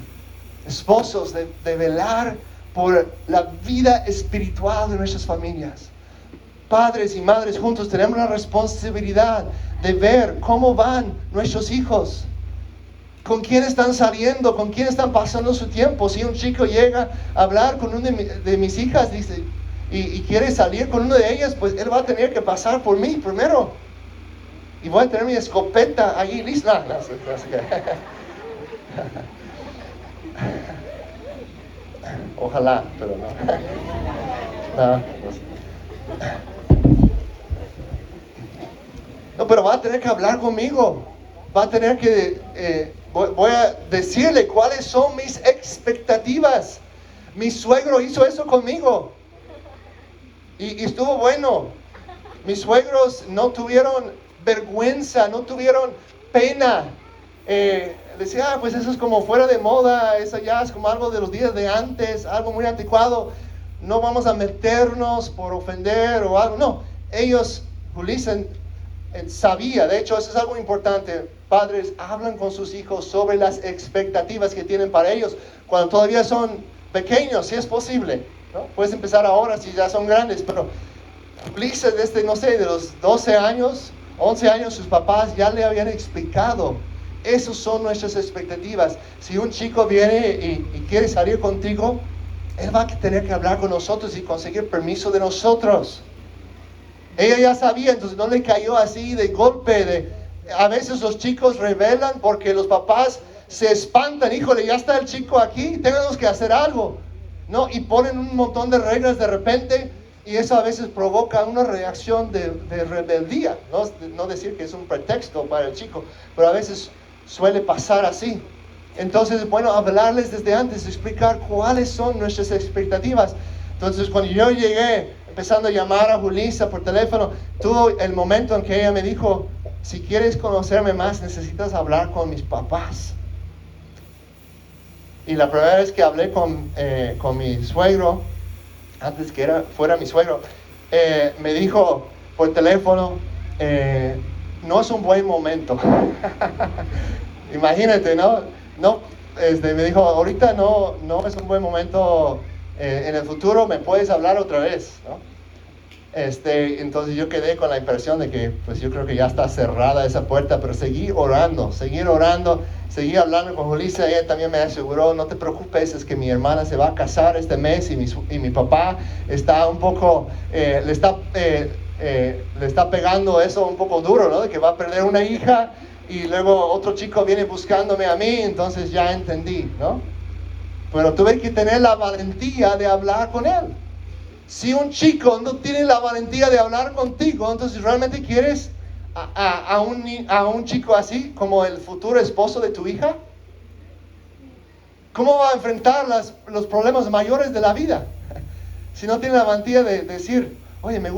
esposos, de velar por la vida espiritual de nuestras familias. Padres y madres juntos tenemos la responsabilidad de ver cómo van nuestros hijos, con quién están saliendo, con quién están pasando su tiempo. Si un chico llega a hablar con una de mis hijas, dice, y quiere salir con una de ellas, pues él va a tener que pasar por mí primero. Y voy a tener mi escopeta ahí lista. No sé. Ojalá, pero no. No, pero va a tener que hablar conmigo. Va a tener que... voy a decirle cuáles son mis expectativas. Mi suegro hizo eso conmigo. Y estuvo bueno. Mis suegros no tuvieron vergüenza, no tuvieron pena. Decía, pues eso es como fuera de moda, eso ya es como algo de los días de antes, algo muy anticuado. No vamos a meternos por ofender o algo. No, ellos, Julissa, sabía, de hecho eso es algo importante. Padres hablan con sus hijos sobre las expectativas que tienen para ellos cuando todavía son pequeños, si es posible, ¿no? Puedes empezar ahora si ya son grandes, pero Julissa desde, no sé, de los 12 años, 11 años, sus papás ya le habían explicado. Esas son nuestras expectativas. Si un chico viene y quiere salir contigo, él va a tener que hablar con nosotros y conseguir permiso de nosotros. Ella ya sabía, entonces no le cayó así de golpe. A veces los chicos rebelan porque los papás se espantan. Híjole, ya está el chico aquí, tenemos que hacer algo, ¿no? Y ponen un montón de reglas de repente. Y eso a veces provoca una reacción de rebeldía. No decir que es un pretexto para el chico, pero a veces suele pasar así. Entonces, bueno, hablarles desde antes, explicar cuáles son nuestras expectativas. Entonces, cuando yo llegué, empezando a llamar a Julissa por teléfono, tuvo el momento en que ella me dijo, si quieres conocerme más, necesitas hablar con mis papás. Y la primera vez que hablé con mi suegro, antes que fuera mi suegro, me dijo por teléfono, no es un buen momento. Imagínate, ¿no? Me dijo, ahorita no es un buen momento, en el futuro me puedes hablar otra vez, ¿no? Entonces yo quedé con la impresión de que, pues yo creo que ya está cerrada esa puerta, pero seguí orando, seguí hablando con Julissa. Ella también me aseguró, no te preocupes, es que mi hermana se va a casar este mes y mi papá está un poco, le está pegando eso un poco duro, ¿no? De que va a perder una hija y luego otro chico viene buscándome a mí, entonces ya entendí, ¿no? Pero tuve que tener la valentía de hablar con él. Si un chico no tiene la valentía de hablar contigo, entonces realmente quieres a un chico así como el futuro esposo de tu hija. ¿Cómo va a enfrentar los problemas mayores de la vida? Si no tiene la valentía de decir, oye, me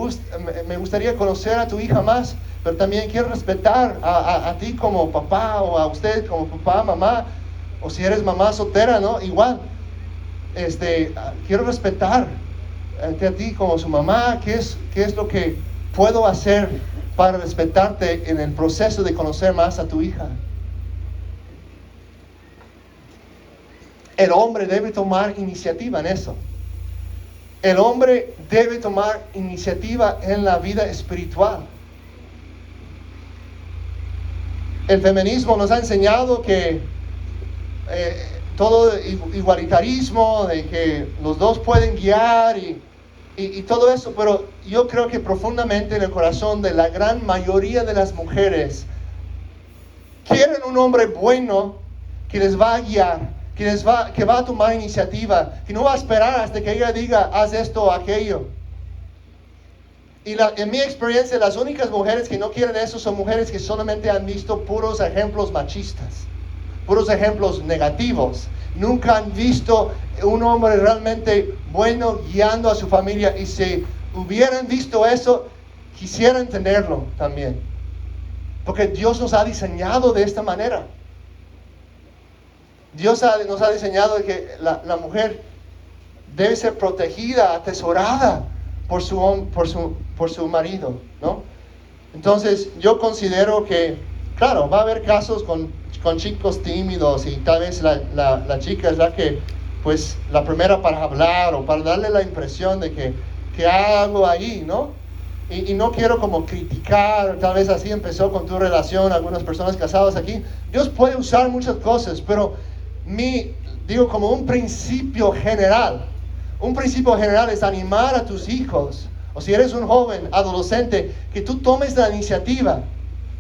gustaría conocer a tu hija más, pero también quiero respetar a ti como papá, o a usted como papá, mamá, o si eres mamá soltera, ¿no? Igual, quiero respetar a ti como su mamá. ¿Qué es lo que puedo hacer para respetarte en el proceso de conocer más a tu hija? El hombre debe tomar iniciativa en eso. El hombre debe tomar iniciativa en la vida espiritual. El feminismo nos ha enseñado que todo igualitarismo, de que los dos pueden guiar y todo eso, pero yo creo que profundamente en el corazón de la gran mayoría de las mujeres quieren un hombre bueno que les va a guiar, que va a tomar iniciativa, que no va a esperar hasta que ella diga haz esto o aquello. Y en mi experiencia, las únicas mujeres que no quieren eso son mujeres que solamente han visto puros ejemplos machistas, puros ejemplos negativos. Nunca han visto un hombre realmente bueno guiando a su familia, y si hubieran visto eso, quisieran tenerlo también. Porque Dios nos ha diseñado de esta manera. Dios nos ha diseñado que la mujer debe ser protegida, atesorada por su marido, ¿no? Entonces yo considero que, claro, va a haber casos con chicos tímidos, y tal vez la chica es la que, pues, la primera para hablar o para darle la impresión de que hay algo ahí, ¿no? Y no quiero como criticar, tal vez así empezó con tu relación, algunas personas casadas aquí. Dios puede usar muchas cosas, pero digo como un principio general es animar a tus hijos, o si eres un joven, adolescente, que tú tomes la iniciativa,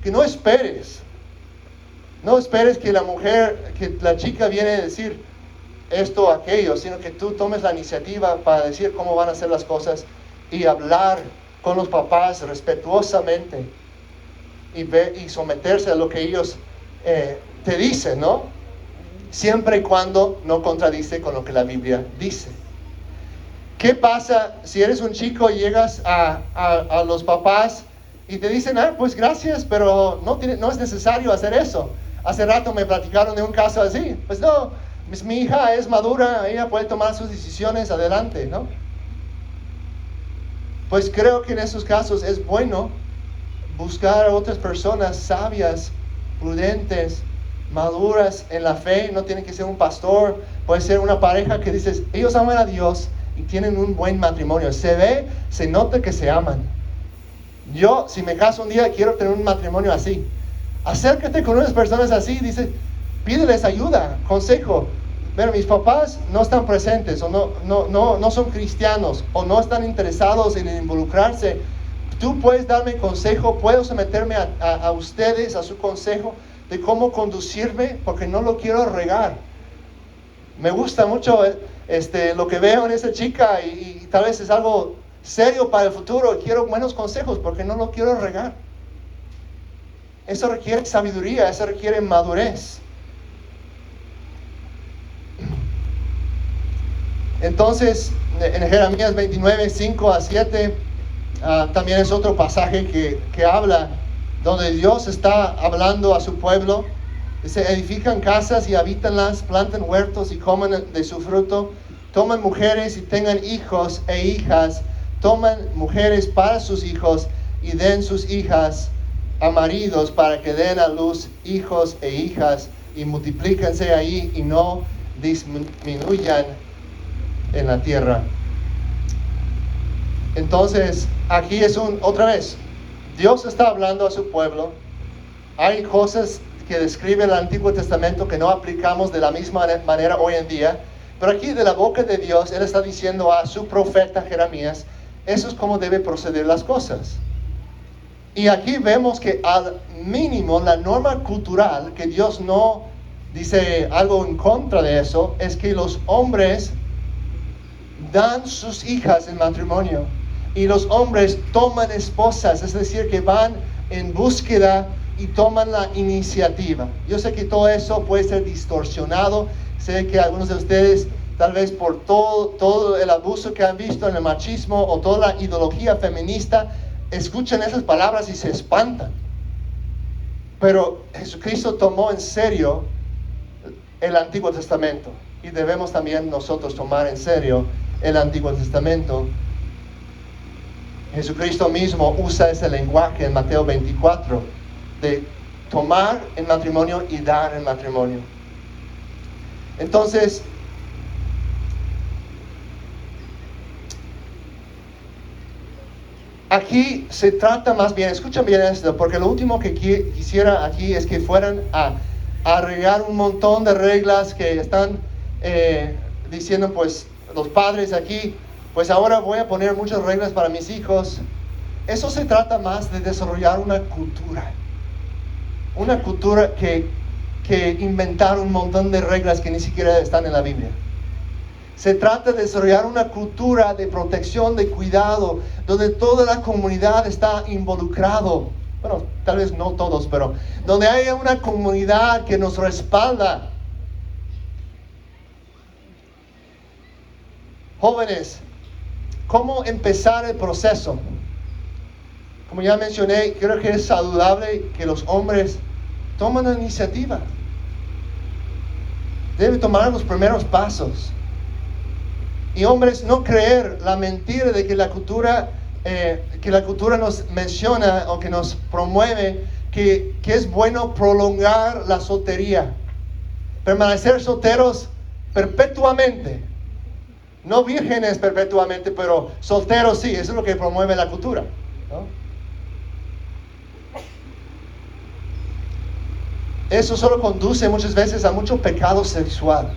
que no esperes que la chica viene a decir esto o aquello, sino que tú tomes la iniciativa para decir cómo van a ser las cosas y hablar con los papás respetuosamente y someterse a lo que ellos te dicen, ¿no? Siempre y cuando no contradice con lo que la Biblia dice. ¿Qué pasa si eres un chico y llegas a los papás y te dicen, pues gracias, pero no es necesario hacer eso? Hace rato me platicaron de un caso así. Pues no, mi hija es madura, ella puede tomar sus decisiones, adelante, ¿no? Pues creo que en esos casos es bueno buscar a otras personas sabias, prudentes, maduras en la fe. No tiene que ser un pastor, puede ser una pareja que dices, ellos aman a Dios y tienen un buen matrimonio. Se nota que se aman. Yo, si me caso un día, quiero tener un matrimonio así. Acércate con unas personas así, dice, pídeles ayuda, consejo. Pero mis papás no están presentes, o no son cristianos, o no están interesados en involucrarse. Tú puedes darme consejo, puedo someterme a ustedes, a su consejo de cómo conducirme, porque no lo quiero regar. Me gusta mucho lo que veo en esa chica, y tal vez es algo serio para el futuro, y quiero buenos consejos porque no lo quiero regar. Eso requiere sabiduría, eso requiere madurez. Entonces, en Jeremías 29, 5 a 7, también es otro pasaje que habla, donde Dios está hablando a su pueblo. Dice, edifican casas y habítanlas, plantan huertos y coman de su fruto, toman mujeres y tengan hijos e hijas, toman mujeres para sus hijos y den sus hijas a maridos para que den a luz hijos e hijas, y multiplíquense ahí y no disminuyan en la tierra. Entonces, aquí es otra vez, Dios está hablando a su pueblo. Hay cosas que describe el Antiguo Testamento que no aplicamos de la misma manera hoy en día, pero aquí de la boca de Dios, Él está diciendo a su profeta Jeremías, eso es como debe proceder las cosas. Y aquí vemos que al mínimo la norma cultural, que Dios no dice algo en contra de eso, es que los hombres dan sus hijas en matrimonio, y los hombres toman esposas, es decir, que van en búsqueda y toman la iniciativa. Yo sé que todo eso puede ser distorsionado, sé que algunos de ustedes, tal vez por todo el abuso que han visto en el machismo o toda la ideología feminista, escuchan esas palabras y se espantan. Pero Jesucristo tomó en serio el Antiguo Testamento, y debemos también nosotros tomar en serio el Antiguo Testamento. Jesucristo mismo usa ese lenguaje en Mateo 24 de tomar en matrimonio y dar en matrimonio. Entonces, aquí se trata más bien, escuchen bien esto, porque lo último que quisiera aquí es que fueran a arreglar un montón de reglas que están diciendo, pues, los padres aquí, pues ahora voy a poner muchas reglas para mis hijos. Eso se trata más de desarrollar una cultura que inventar un montón de reglas que ni siquiera están en la Biblia. Se trata de desarrollar una cultura de protección, de cuidado, donde toda la comunidad está involucrado. Bueno, tal vez no todos, pero donde haya una comunidad que nos respalda. Jóvenes, ¿cómo empezar el proceso? Como ya mencioné, creo que es saludable que los hombres tomen la iniciativa. Deben tomar los primeros pasos. Y hombres, no creer la mentira de que la cultura nos menciona o que nos promueve que es bueno prolongar la soltería. Permanecer solteros perpetuamente. No vírgenes perpetuamente, pero solteros sí. Eso es lo que promueve la cultura, ¿no? Eso solo conduce muchas veces a mucho pecado sexual.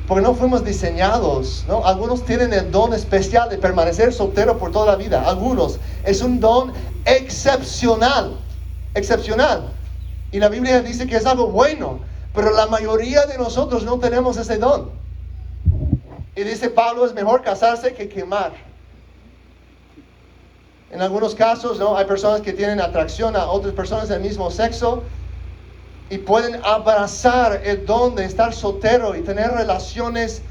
Porque no fuimos diseñados, ¿no? Algunos tienen el don especial de permanecer soltero por toda la vida. Algunos. Es un don excepcional. Excepcional. Y la Biblia dice que es algo bueno. Pero la mayoría de nosotros no tenemos ese don. Y dice Pablo, es mejor casarse que quemar. En algunos casos, ¿no? Hay personas que tienen atracción a otras personas del mismo sexo. Y pueden abrazar el don de estar soltero y tener relaciones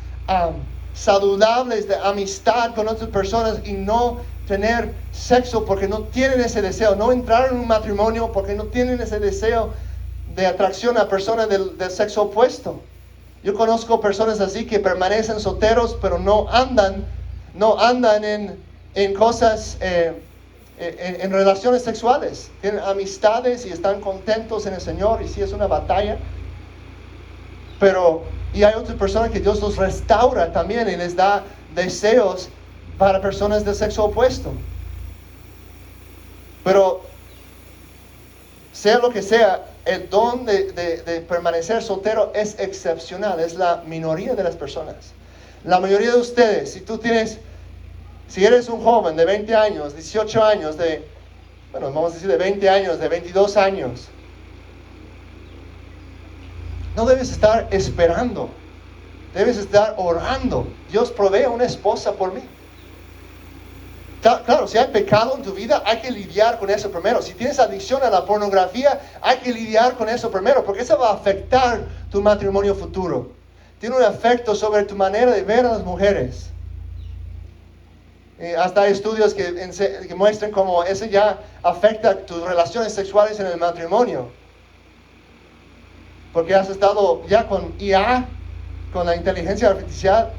saludables de amistad con otras personas y no tener sexo porque no tienen ese deseo, no entrar en un matrimonio porque no tienen ese deseo de atracción a personas del sexo opuesto. Yo conozco personas así que permanecen solteros pero no andan en cosas en relaciones sexuales. Tienen amistades y están contentos en el Señor, y sí es una batalla. Y hay otras personas que Dios los restaura también y les da deseos para personas del sexo opuesto. Pero sea lo que sea, el don de permanecer soltero es excepcional, es la minoría de las personas. La mayoría de ustedes, si eres un joven de 20 años, 18 años, vamos a decir de 20 años, de 22 años, no debes estar esperando, debes estar orando. Dios provee una esposa por mí. Claro, si hay pecado en tu vida, hay que lidiar con eso primero. Si tienes adicción a la pornografía, hay que lidiar con eso primero, porque eso va a afectar tu matrimonio futuro. Tiene un efecto sobre tu manera de ver a las mujeres. Hasta hay estudios que muestran cómo eso ya afecta tus relaciones sexuales en el matrimonio. Porque has estado ya con IA, con la inteligencia artificial,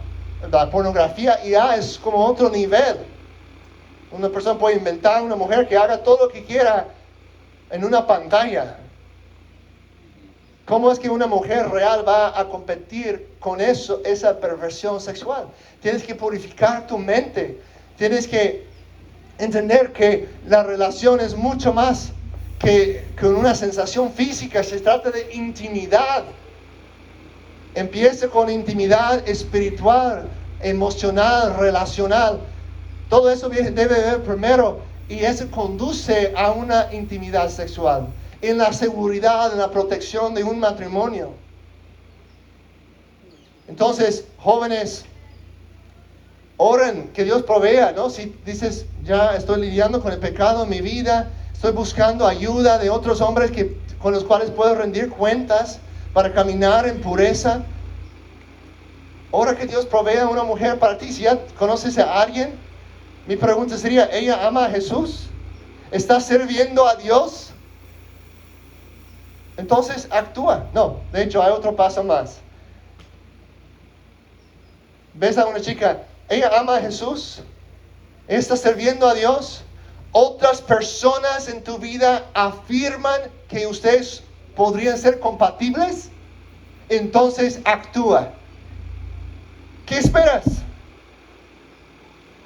la pornografía. IA es como otro nivel. Una persona puede inventar una mujer que haga todo lo que quiera en una pantalla. ¿Cómo es que una mujer real va a competir con esa perversión sexual? Tienes que purificar tu mente. Tienes que entender que la relación es mucho más que una sensación física. Se trata de intimidad. Empieza con intimidad espiritual, emocional, relacional. Todo eso debe ver primero, y eso conduce a una intimidad sexual, en la seguridad, en la protección de un matrimonio. Entonces, jóvenes, oren que Dios provea, ¿no? Si dices, ya estoy lidiando con el pecado en mi vida, estoy buscando ayuda de otros hombres con los cuales puedo rendir cuentas para caminar en pureza. Ora que Dios provea una mujer para ti. Si ya conoces a alguien, mi pregunta sería, ¿ella ama a Jesús? ¿Está sirviendo a Dios? Entonces actúa. No, de hecho hay otro paso más. ¿Ves a una chica? ¿Ella ama a Jesús? ¿Ella está sirviendo a Dios? Otras personas en tu vida afirman que ustedes podrían ser compatibles. Entonces actúa. ¿Qué esperas?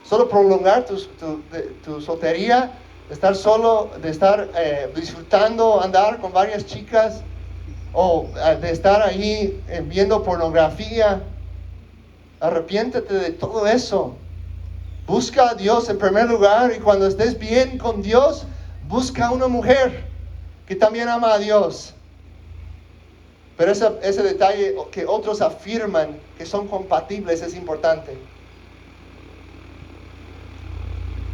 ¿Solo prolongar tu soltería? ¿De estar solo? ¿De estar disfrutando andar con varias chicas? ¿O de estar ahí viendo pornografía? Arrepiéntete de todo eso. Busca a Dios en primer lugar, y cuando estés bien con Dios, busca a una mujer que también ama a Dios. Pero ese detalle que otros afirman que son compatibles es importante.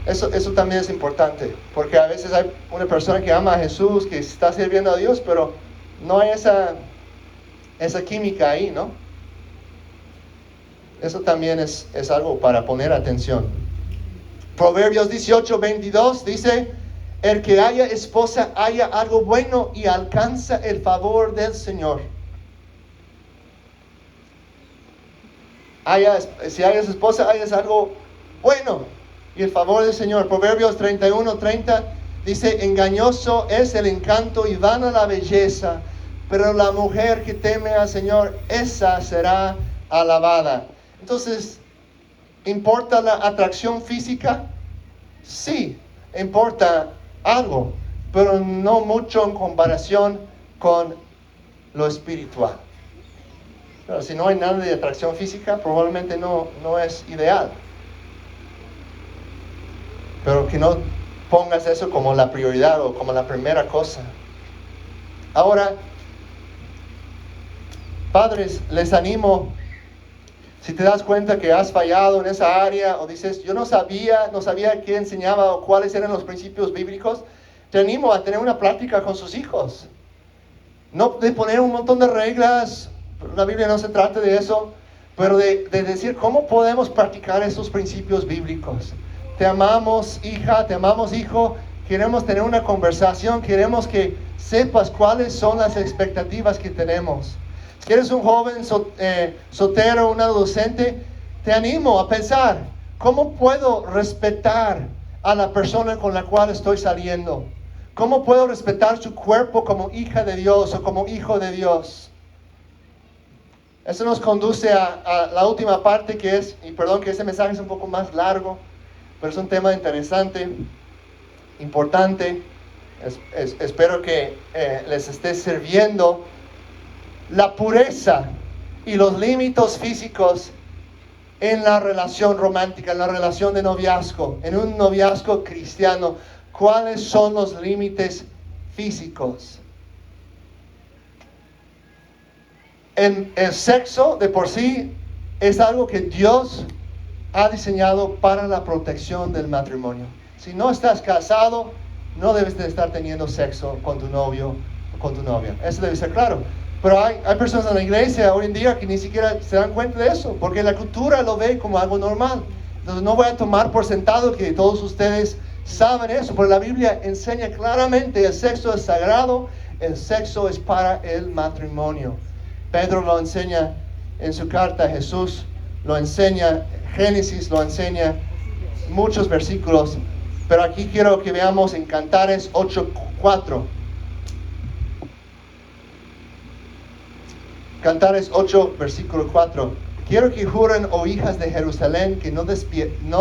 Eso también es importante, porque a veces hay una persona que ama a Jesús, que está sirviendo a Dios, pero no hay esa química ahí, ¿no? Eso también es algo para poner atención. Proverbios 18:22 dice: el que haya esposa haya algo bueno y alcanza el favor del Señor. Si hayas esposa, hayas algo bueno y el favor del Señor. Proverbios 31:30 dice: engañoso es el encanto y vana la belleza, pero la mujer que teme al Señor, esa será alabada. Entonces, ¿importa la atracción física? Sí, importa algo, pero no mucho en comparación con lo espiritual. Pero si no hay nada de atracción física, probablemente no es ideal. Pero que no pongas eso como la prioridad o como la primera cosa. Ahora, padres, les animo, si te das cuenta que has fallado en esa área o dices, yo no sabía qué enseñaba o cuáles eran los principios bíblicos, te animo a tener una plática con sus hijos. No de poner un montón de reglas, la Biblia no se trata de eso, pero de decir cómo podemos practicar esos principios bíblicos. Te amamos, hija, te amamos, hijo, queremos tener una conversación, queremos que sepas cuáles son las expectativas que tenemos. Si eres un joven soltero, un adolescente, te animo a pensar, ¿cómo puedo respetar a la persona con la cual estoy saliendo? ¿Cómo puedo respetar su cuerpo como hija de Dios o como hijo de Dios? Eso nos conduce a la última parte que es, y perdón que este mensaje es un poco más largo, pero es un tema interesante, importante. Espero que les esté sirviendo. La pureza y los límites físicos en la relación romántica, en la relación de noviazgo, en un noviazgo cristiano. ¿Cuáles son los límites físicos? El sexo de por sí es algo que Dios ha diseñado para la protección del matrimonio. Si no estás casado, no debes de estar teniendo sexo con tu novio o con tu novia. Eso debe ser claro. Pero hay personas en la iglesia hoy en día que ni siquiera se dan cuenta de eso, porque la cultura lo ve como algo normal. Entonces no voy a tomar por sentado que todos ustedes saben eso, pero la Biblia enseña claramente: el sexo es sagrado, el sexo es para el matrimonio. Pedro lo enseña en su carta, Jesús lo enseña, Génesis lo enseña, muchos versículos, pero aquí quiero que veamos en Cantares 8:4. Cantares 8, versículo 4. Quiero que juren, oh hijas de Jerusalén, que no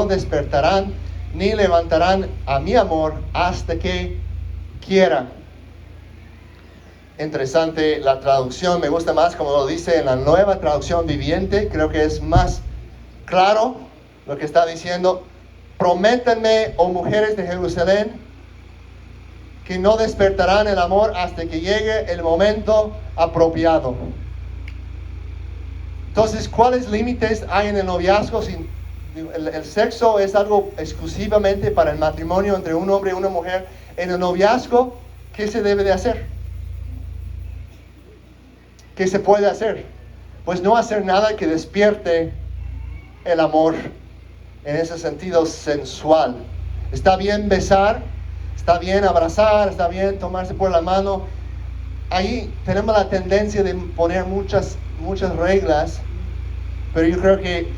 despertarán ni levantarán a mi amor hasta que quiera. Interesante la traducción, me gusta más como lo dice en la Nueva Traducción Viviente. Creo que es más claro lo que está diciendo. Prométanme, oh mujeres de Jerusalén, que no despertarán el amor hasta que llegue el momento apropiado. Entonces, ¿cuáles límites hay en el noviazgo? El sexo es algo exclusivamente para el matrimonio entre un hombre y una mujer. En el noviazgo, ¿qué se debe de hacer? ¿Qué se puede hacer? Pues no hacer nada que despierte el amor en ese sentido sensual. Está bien besar, está bien abrazar, está bien tomarse por la mano. Ahí tenemos la tendencia de poner muchas reglas, pero yo creo que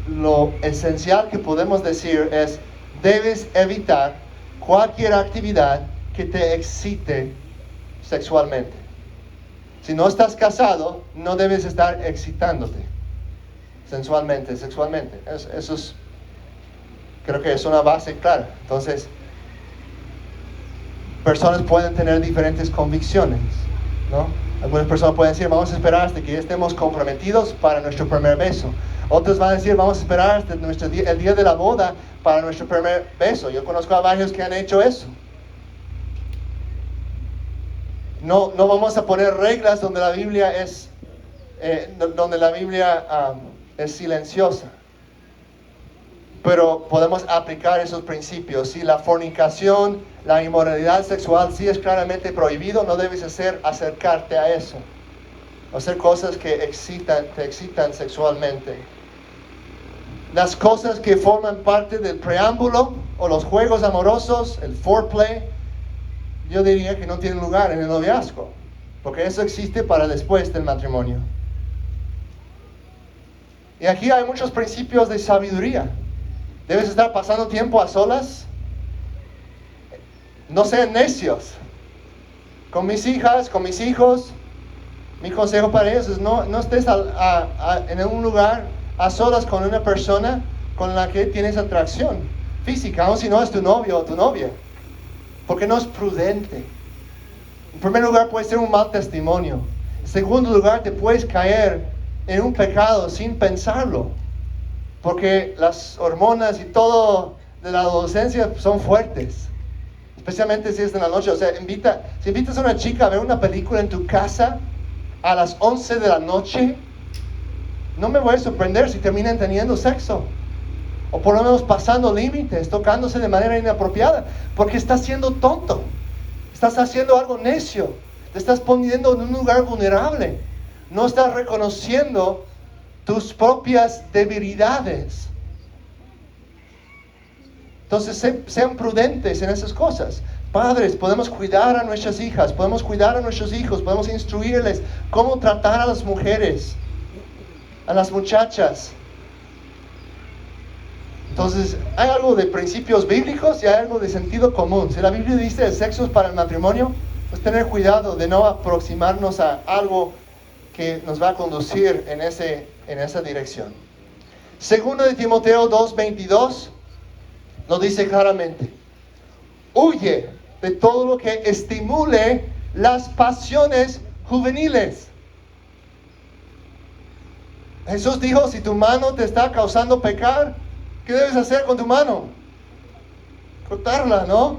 lo esencial que podemos decir es: debes evitar cualquier actividad que te excite sexualmente. Si no estás casado, no debes estar excitándote sexualmente. Eso es, creo que es una base clara. Entonces, personas pueden tener diferentes convicciones, ¿no? Algunas personas pueden decir: vamos a esperar hasta que estemos comprometidos para nuestro primer beso. Otros van a decir: vamos a esperar hasta el día de la boda para nuestro primer beso. Yo conozco a varios que han hecho eso. No vamos a poner reglas donde la Biblia es es silenciosa. Pero podemos aplicar esos principios. Si la fornicación, la inmoralidad sexual sí es claramente prohibido, no debes acercarte a eso. Hacer cosas que te excitan sexualmente. Las cosas que forman parte del preámbulo o los juegos amorosos, el foreplay, yo diría que no tienen lugar en el noviazgo, porque eso existe para después del matrimonio. Y aquí hay muchos principios de sabiduría. Debes estar pasando tiempo a solas. No sean necios. Con mis hijas, con mis hijos, mi consejo para ellos es no estés en un lugar a solas con una persona con la que tienes atracción física, aun si no es tu novio o tu novia, porque no es prudente. En primer lugar, puede ser un mal testimonio. En segundo lugar, te puedes caer en un pecado sin pensarlo, porque las hormonas y todo de la adolescencia son fuertes, especialmente si es en la noche. O sea, si invitas a una chica a ver una película en tu casa a las 11 de la noche, no me voy a sorprender si terminan teniendo sexo, o por lo menos pasando límites, tocándose de manera inapropiada, porque estás siendo tonto, estás haciendo algo necio, te estás poniendo en un lugar vulnerable, no estás reconociendo tus propias debilidades. Entonces sean prudentes en esas cosas. Padres, podemos cuidar a nuestras hijas, podemos cuidar a nuestros hijos, podemos instruirles cómo tratar a las mujeres, a las muchachas. Entonces, hay algo de principios bíblicos y hay algo de sentido común. Si la Biblia dice el sexo es para el matrimonio, pues tener cuidado de no aproximarnos a algo que nos va a conducir en esa dirección. Segundo de Timoteo 2:22 nos dice claramente: huye de todo lo que estimule las pasiones juveniles. Jesús dijo, si tu mano te está causando pecar, ¿qué debes hacer con tu mano? Cortarla, ¿no?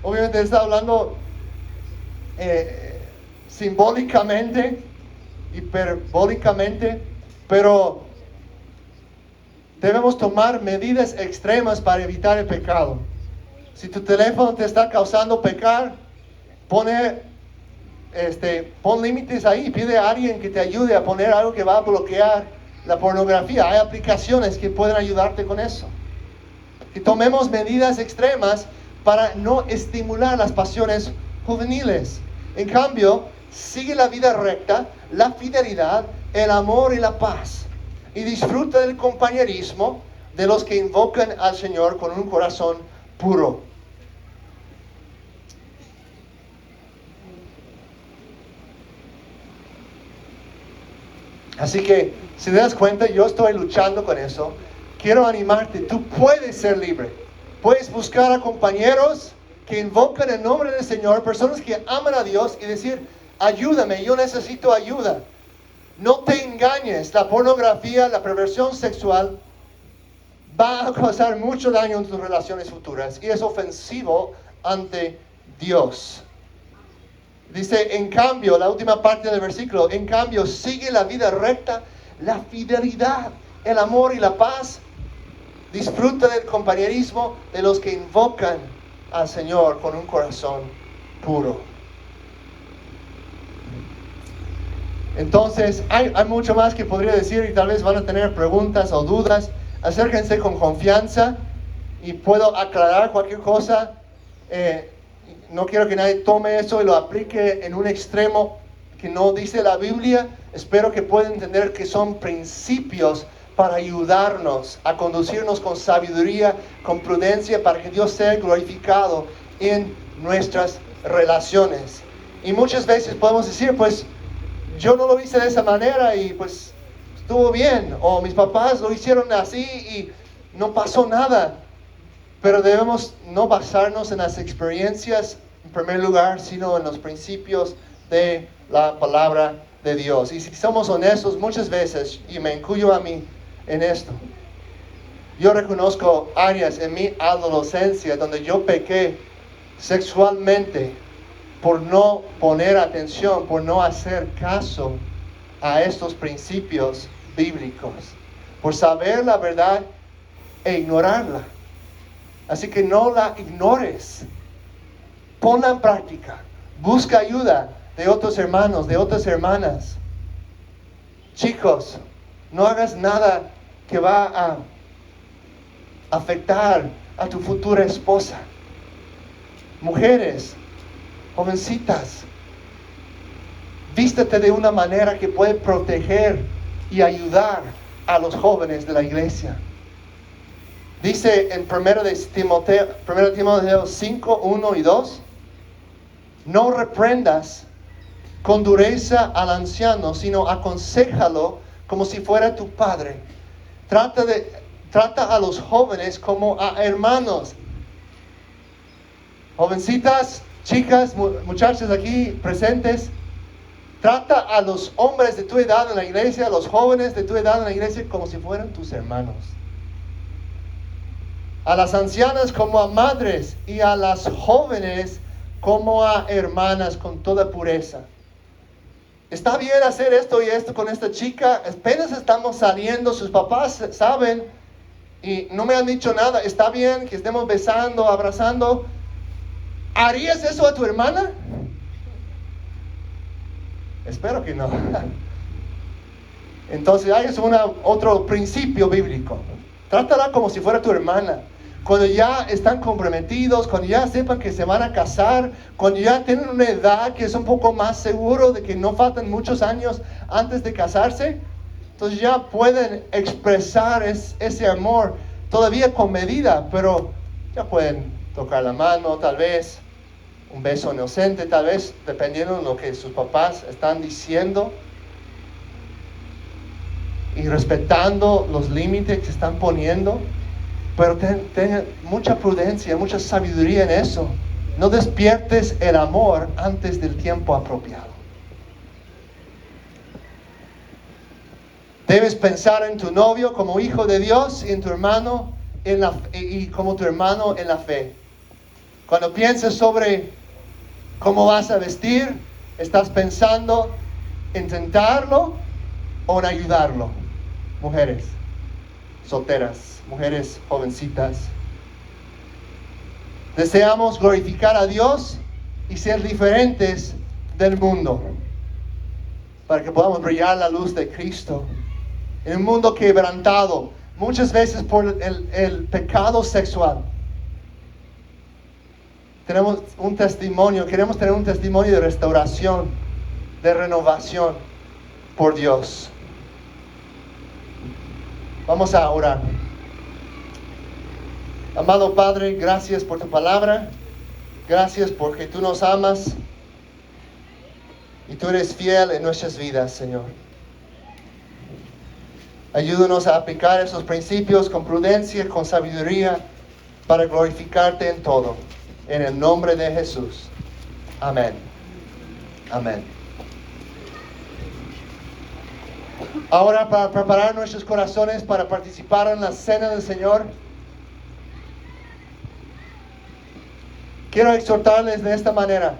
Obviamente está hablando simbólicamente, hiperbólicamente, pero debemos tomar medidas extremas para evitar el pecado. Si tu teléfono te está causando pecar, pon límites ahí, pide a alguien que te ayude a poner algo que va a bloquear la pornografía. Hay aplicaciones que pueden ayudarte con eso. Que tomemos medidas extremas para no estimular las pasiones juveniles. En cambio, sigue la vida recta, la fidelidad, el amor y la paz. Y disfruta del compañerismo de los que invocan al Señor con un corazón puro. Así que, si te das cuenta, yo estoy luchando con eso. Quiero animarte, tú puedes ser libre. Puedes buscar a compañeros que invocan el nombre del Señor, personas que aman a Dios, y decir, ayúdame, yo necesito ayuda. No te engañes, la pornografía, la perversión sexual va a causar mucho daño en tus relaciones futuras y es ofensivo ante Dios. Dice, en cambio, la última parte del versículo, en cambio, sigue la vida recta, la fidelidad, el amor y la paz. Disfruta del compañerismo de los que invocan al Señor con un corazón puro. Entonces, hay mucho más que podría decir y tal vez van a tener preguntas o dudas. Acérquense con confianza y puedo aclarar cualquier cosa. No quiero que nadie tome eso y lo aplique en un extremo que no dice la Biblia. Espero que puedan entender que son principios para ayudarnos a conducirnos con sabiduría, con prudencia, para que Dios sea glorificado en nuestras relaciones. Y muchas veces podemos decir, pues, yo no lo hice de esa manera y pues estuvo bien, o mis papás lo hicieron así y no pasó nada. Pero debemos no basarnos en las experiencias en primer lugar, sino en los principios de la palabra de Dios. Y si somos honestos, muchas veces, y me incluyo a mí en esto, yo reconozco áreas en mi adolescencia donde yo pequé sexualmente por no poner atención, por no hacer caso a estos principios bíblicos, por saber la verdad e ignorarla. Así que no la ignores, ponla en práctica, busca ayuda de otros hermanos, de otras hermanas. Chicos, no hagas nada que va a afectar a tu futura esposa. Mujeres, jovencitas, vístete de una manera que puede proteger y ayudar a los jóvenes de la iglesia. Dice en 1 Timoteo 5, 1 y 2, no reprendas con dureza al anciano, sino aconséjalo como si fuera tu padre. Trata a los jóvenes como a hermanos. Jovencitas, chicas, muchachas aquí presentes, trata a los hombres de tu edad en la iglesia, a los jóvenes de tu edad en la iglesia como si fueran tus hermanos. A las ancianas como a madres y a las jóvenes como a hermanas con toda pureza. Está bien hacer esto y esto con esta chica. Apenas estamos saliendo, sus papás saben y no me han dicho nada. Está bien que estemos besando, abrazando. ¿Harías eso a tu hermana? Espero que no. Entonces hay otro principio bíblico. Trátala como si fuera tu hermana. Cuando ya están comprometidos, cuando ya sepan que se van a casar, cuando ya tienen una edad que es un poco más seguro de que no faltan muchos años antes de casarse, entonces ya pueden expresar ese amor todavía con medida, pero ya pueden tocar la mano, tal vez un beso inocente, tal vez dependiendo de lo que sus papás están diciendo y respetando los límites que están poniendo. Pero ten mucha prudencia, mucha sabiduría en eso. No despiertes el amor antes del tiempo apropiado. Debes pensar en tu novio como hijo de Dios y en tu hermano y como tu hermano en la fe. Cuando pienses sobre cómo vas a vestir, ¿estás pensando en tentarlo o en ayudarlo? Mujeres solteras, mujeres jovencitas. Deseamos glorificar a Dios y ser diferentes del mundo, para que podamos brillar la luz de Cristo en un mundo quebrantado, muchas veces por el pecado sexual. Tenemos un testimonio, queremos tener un testimonio de restauración, de renovación por Dios. Vamos a orar. Amado Padre, gracias por tu palabra. Gracias porque tú nos amas y tú eres fiel en nuestras vidas, Señor. Ayúdanos a aplicar esos principios con prudencia, con sabiduría, para glorificarte en todo. En el nombre de Jesús. Amén. Amén. Ahora, para preparar nuestros corazones para participar en la cena del Señor, quiero exhortarles de esta manera.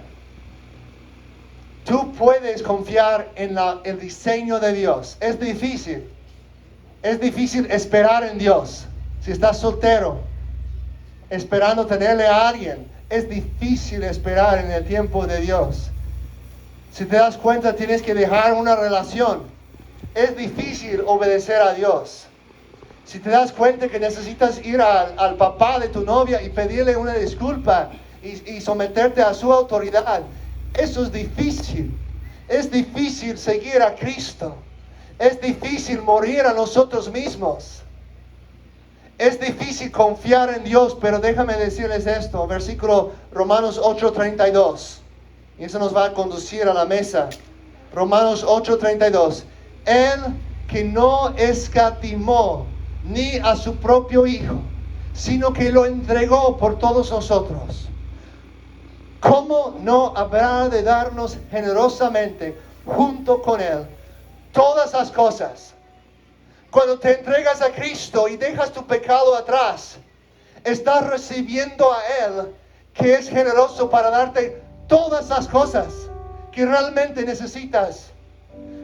Tú puedes confiar en el diseño de Dios. Es difícil esperar en Dios. Si estás soltero, esperando tenerle a alguien, es difícil esperar en el tiempo de Dios. Si te das cuenta, tienes que dejar una relación. Es difícil obedecer a Dios. Si te das cuenta que necesitas ir al papá de tu novia y pedirle una disculpa y someterte a su autoridad, eso es difícil. Es difícil seguir a Cristo. Es difícil morir a nosotros mismos. Es difícil confiar en Dios, pero déjame decirles esto, versículo Romanos 8:32. Y eso nos va a conducir a la mesa. Romanos 8:32. Él que no escatimó ni a su propio Hijo, sino que lo entregó por todos nosotros, ¿cómo no habrá de darnos generosamente junto con Él todas las cosas? Cuando te entregas a Cristo y dejas tu pecado atrás, estás recibiendo a Él, que es generoso para darte todas las cosas que realmente necesitas.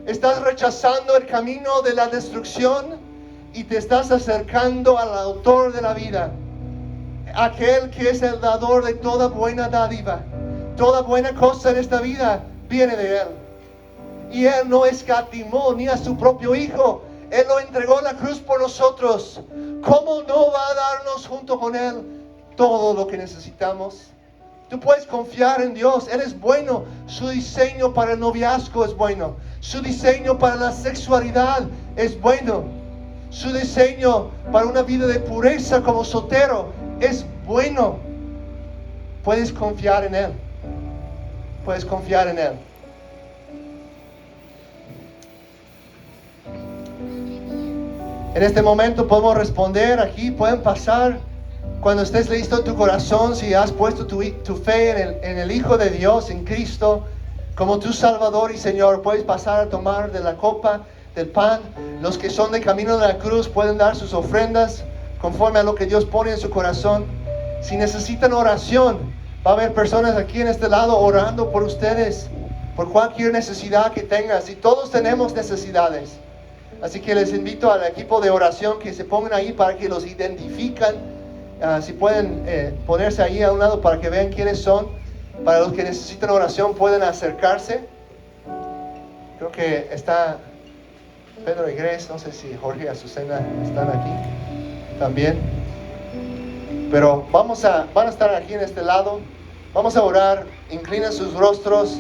Estás rechazando el camino de la destrucción y te estás acercando al autor de la vida, aquel que es el dador de toda buena dádiva. Toda buena cosa en esta vida viene de Él. Y Él no escatimó ni a su propio Hijo. Él lo entregó en la cruz por nosotros. ¿Cómo no va a darnos junto con Él todo lo que necesitamos? Tú puedes confiar en Dios. Él es bueno. Su diseño para el noviazgo es bueno. Su diseño para la sexualidad es bueno. Su diseño para una vida de pureza como soltero es bueno. Puedes confiar en Él. Puedes confiar en Él. En este momento podemos responder aquí, pueden pasar cuando estés listo en tu corazón, si has puesto tu fe en el Hijo de Dios, en Cristo, como tu Salvador y Señor. Puedes pasar a tomar de la copa, del pan. Los que son de camino de la cruz pueden dar sus ofrendas conforme a lo que Dios pone en su corazón. Si necesitan oración, va a haber personas aquí en este lado orando por ustedes, por cualquier necesidad que tengas. Y todos tenemos necesidades. Así que les invito al equipo de oración que se pongan ahí para que los identifican. Si pueden ponerse ahí a un lado para que vean quiénes son. Para los que necesitan oración pueden acercarse. Creo que está Pedro y Grace, no sé si Jorge y Azucena están aquí también. Pero van a estar aquí en este lado. Vamos a orar. Inclinen sus rostros.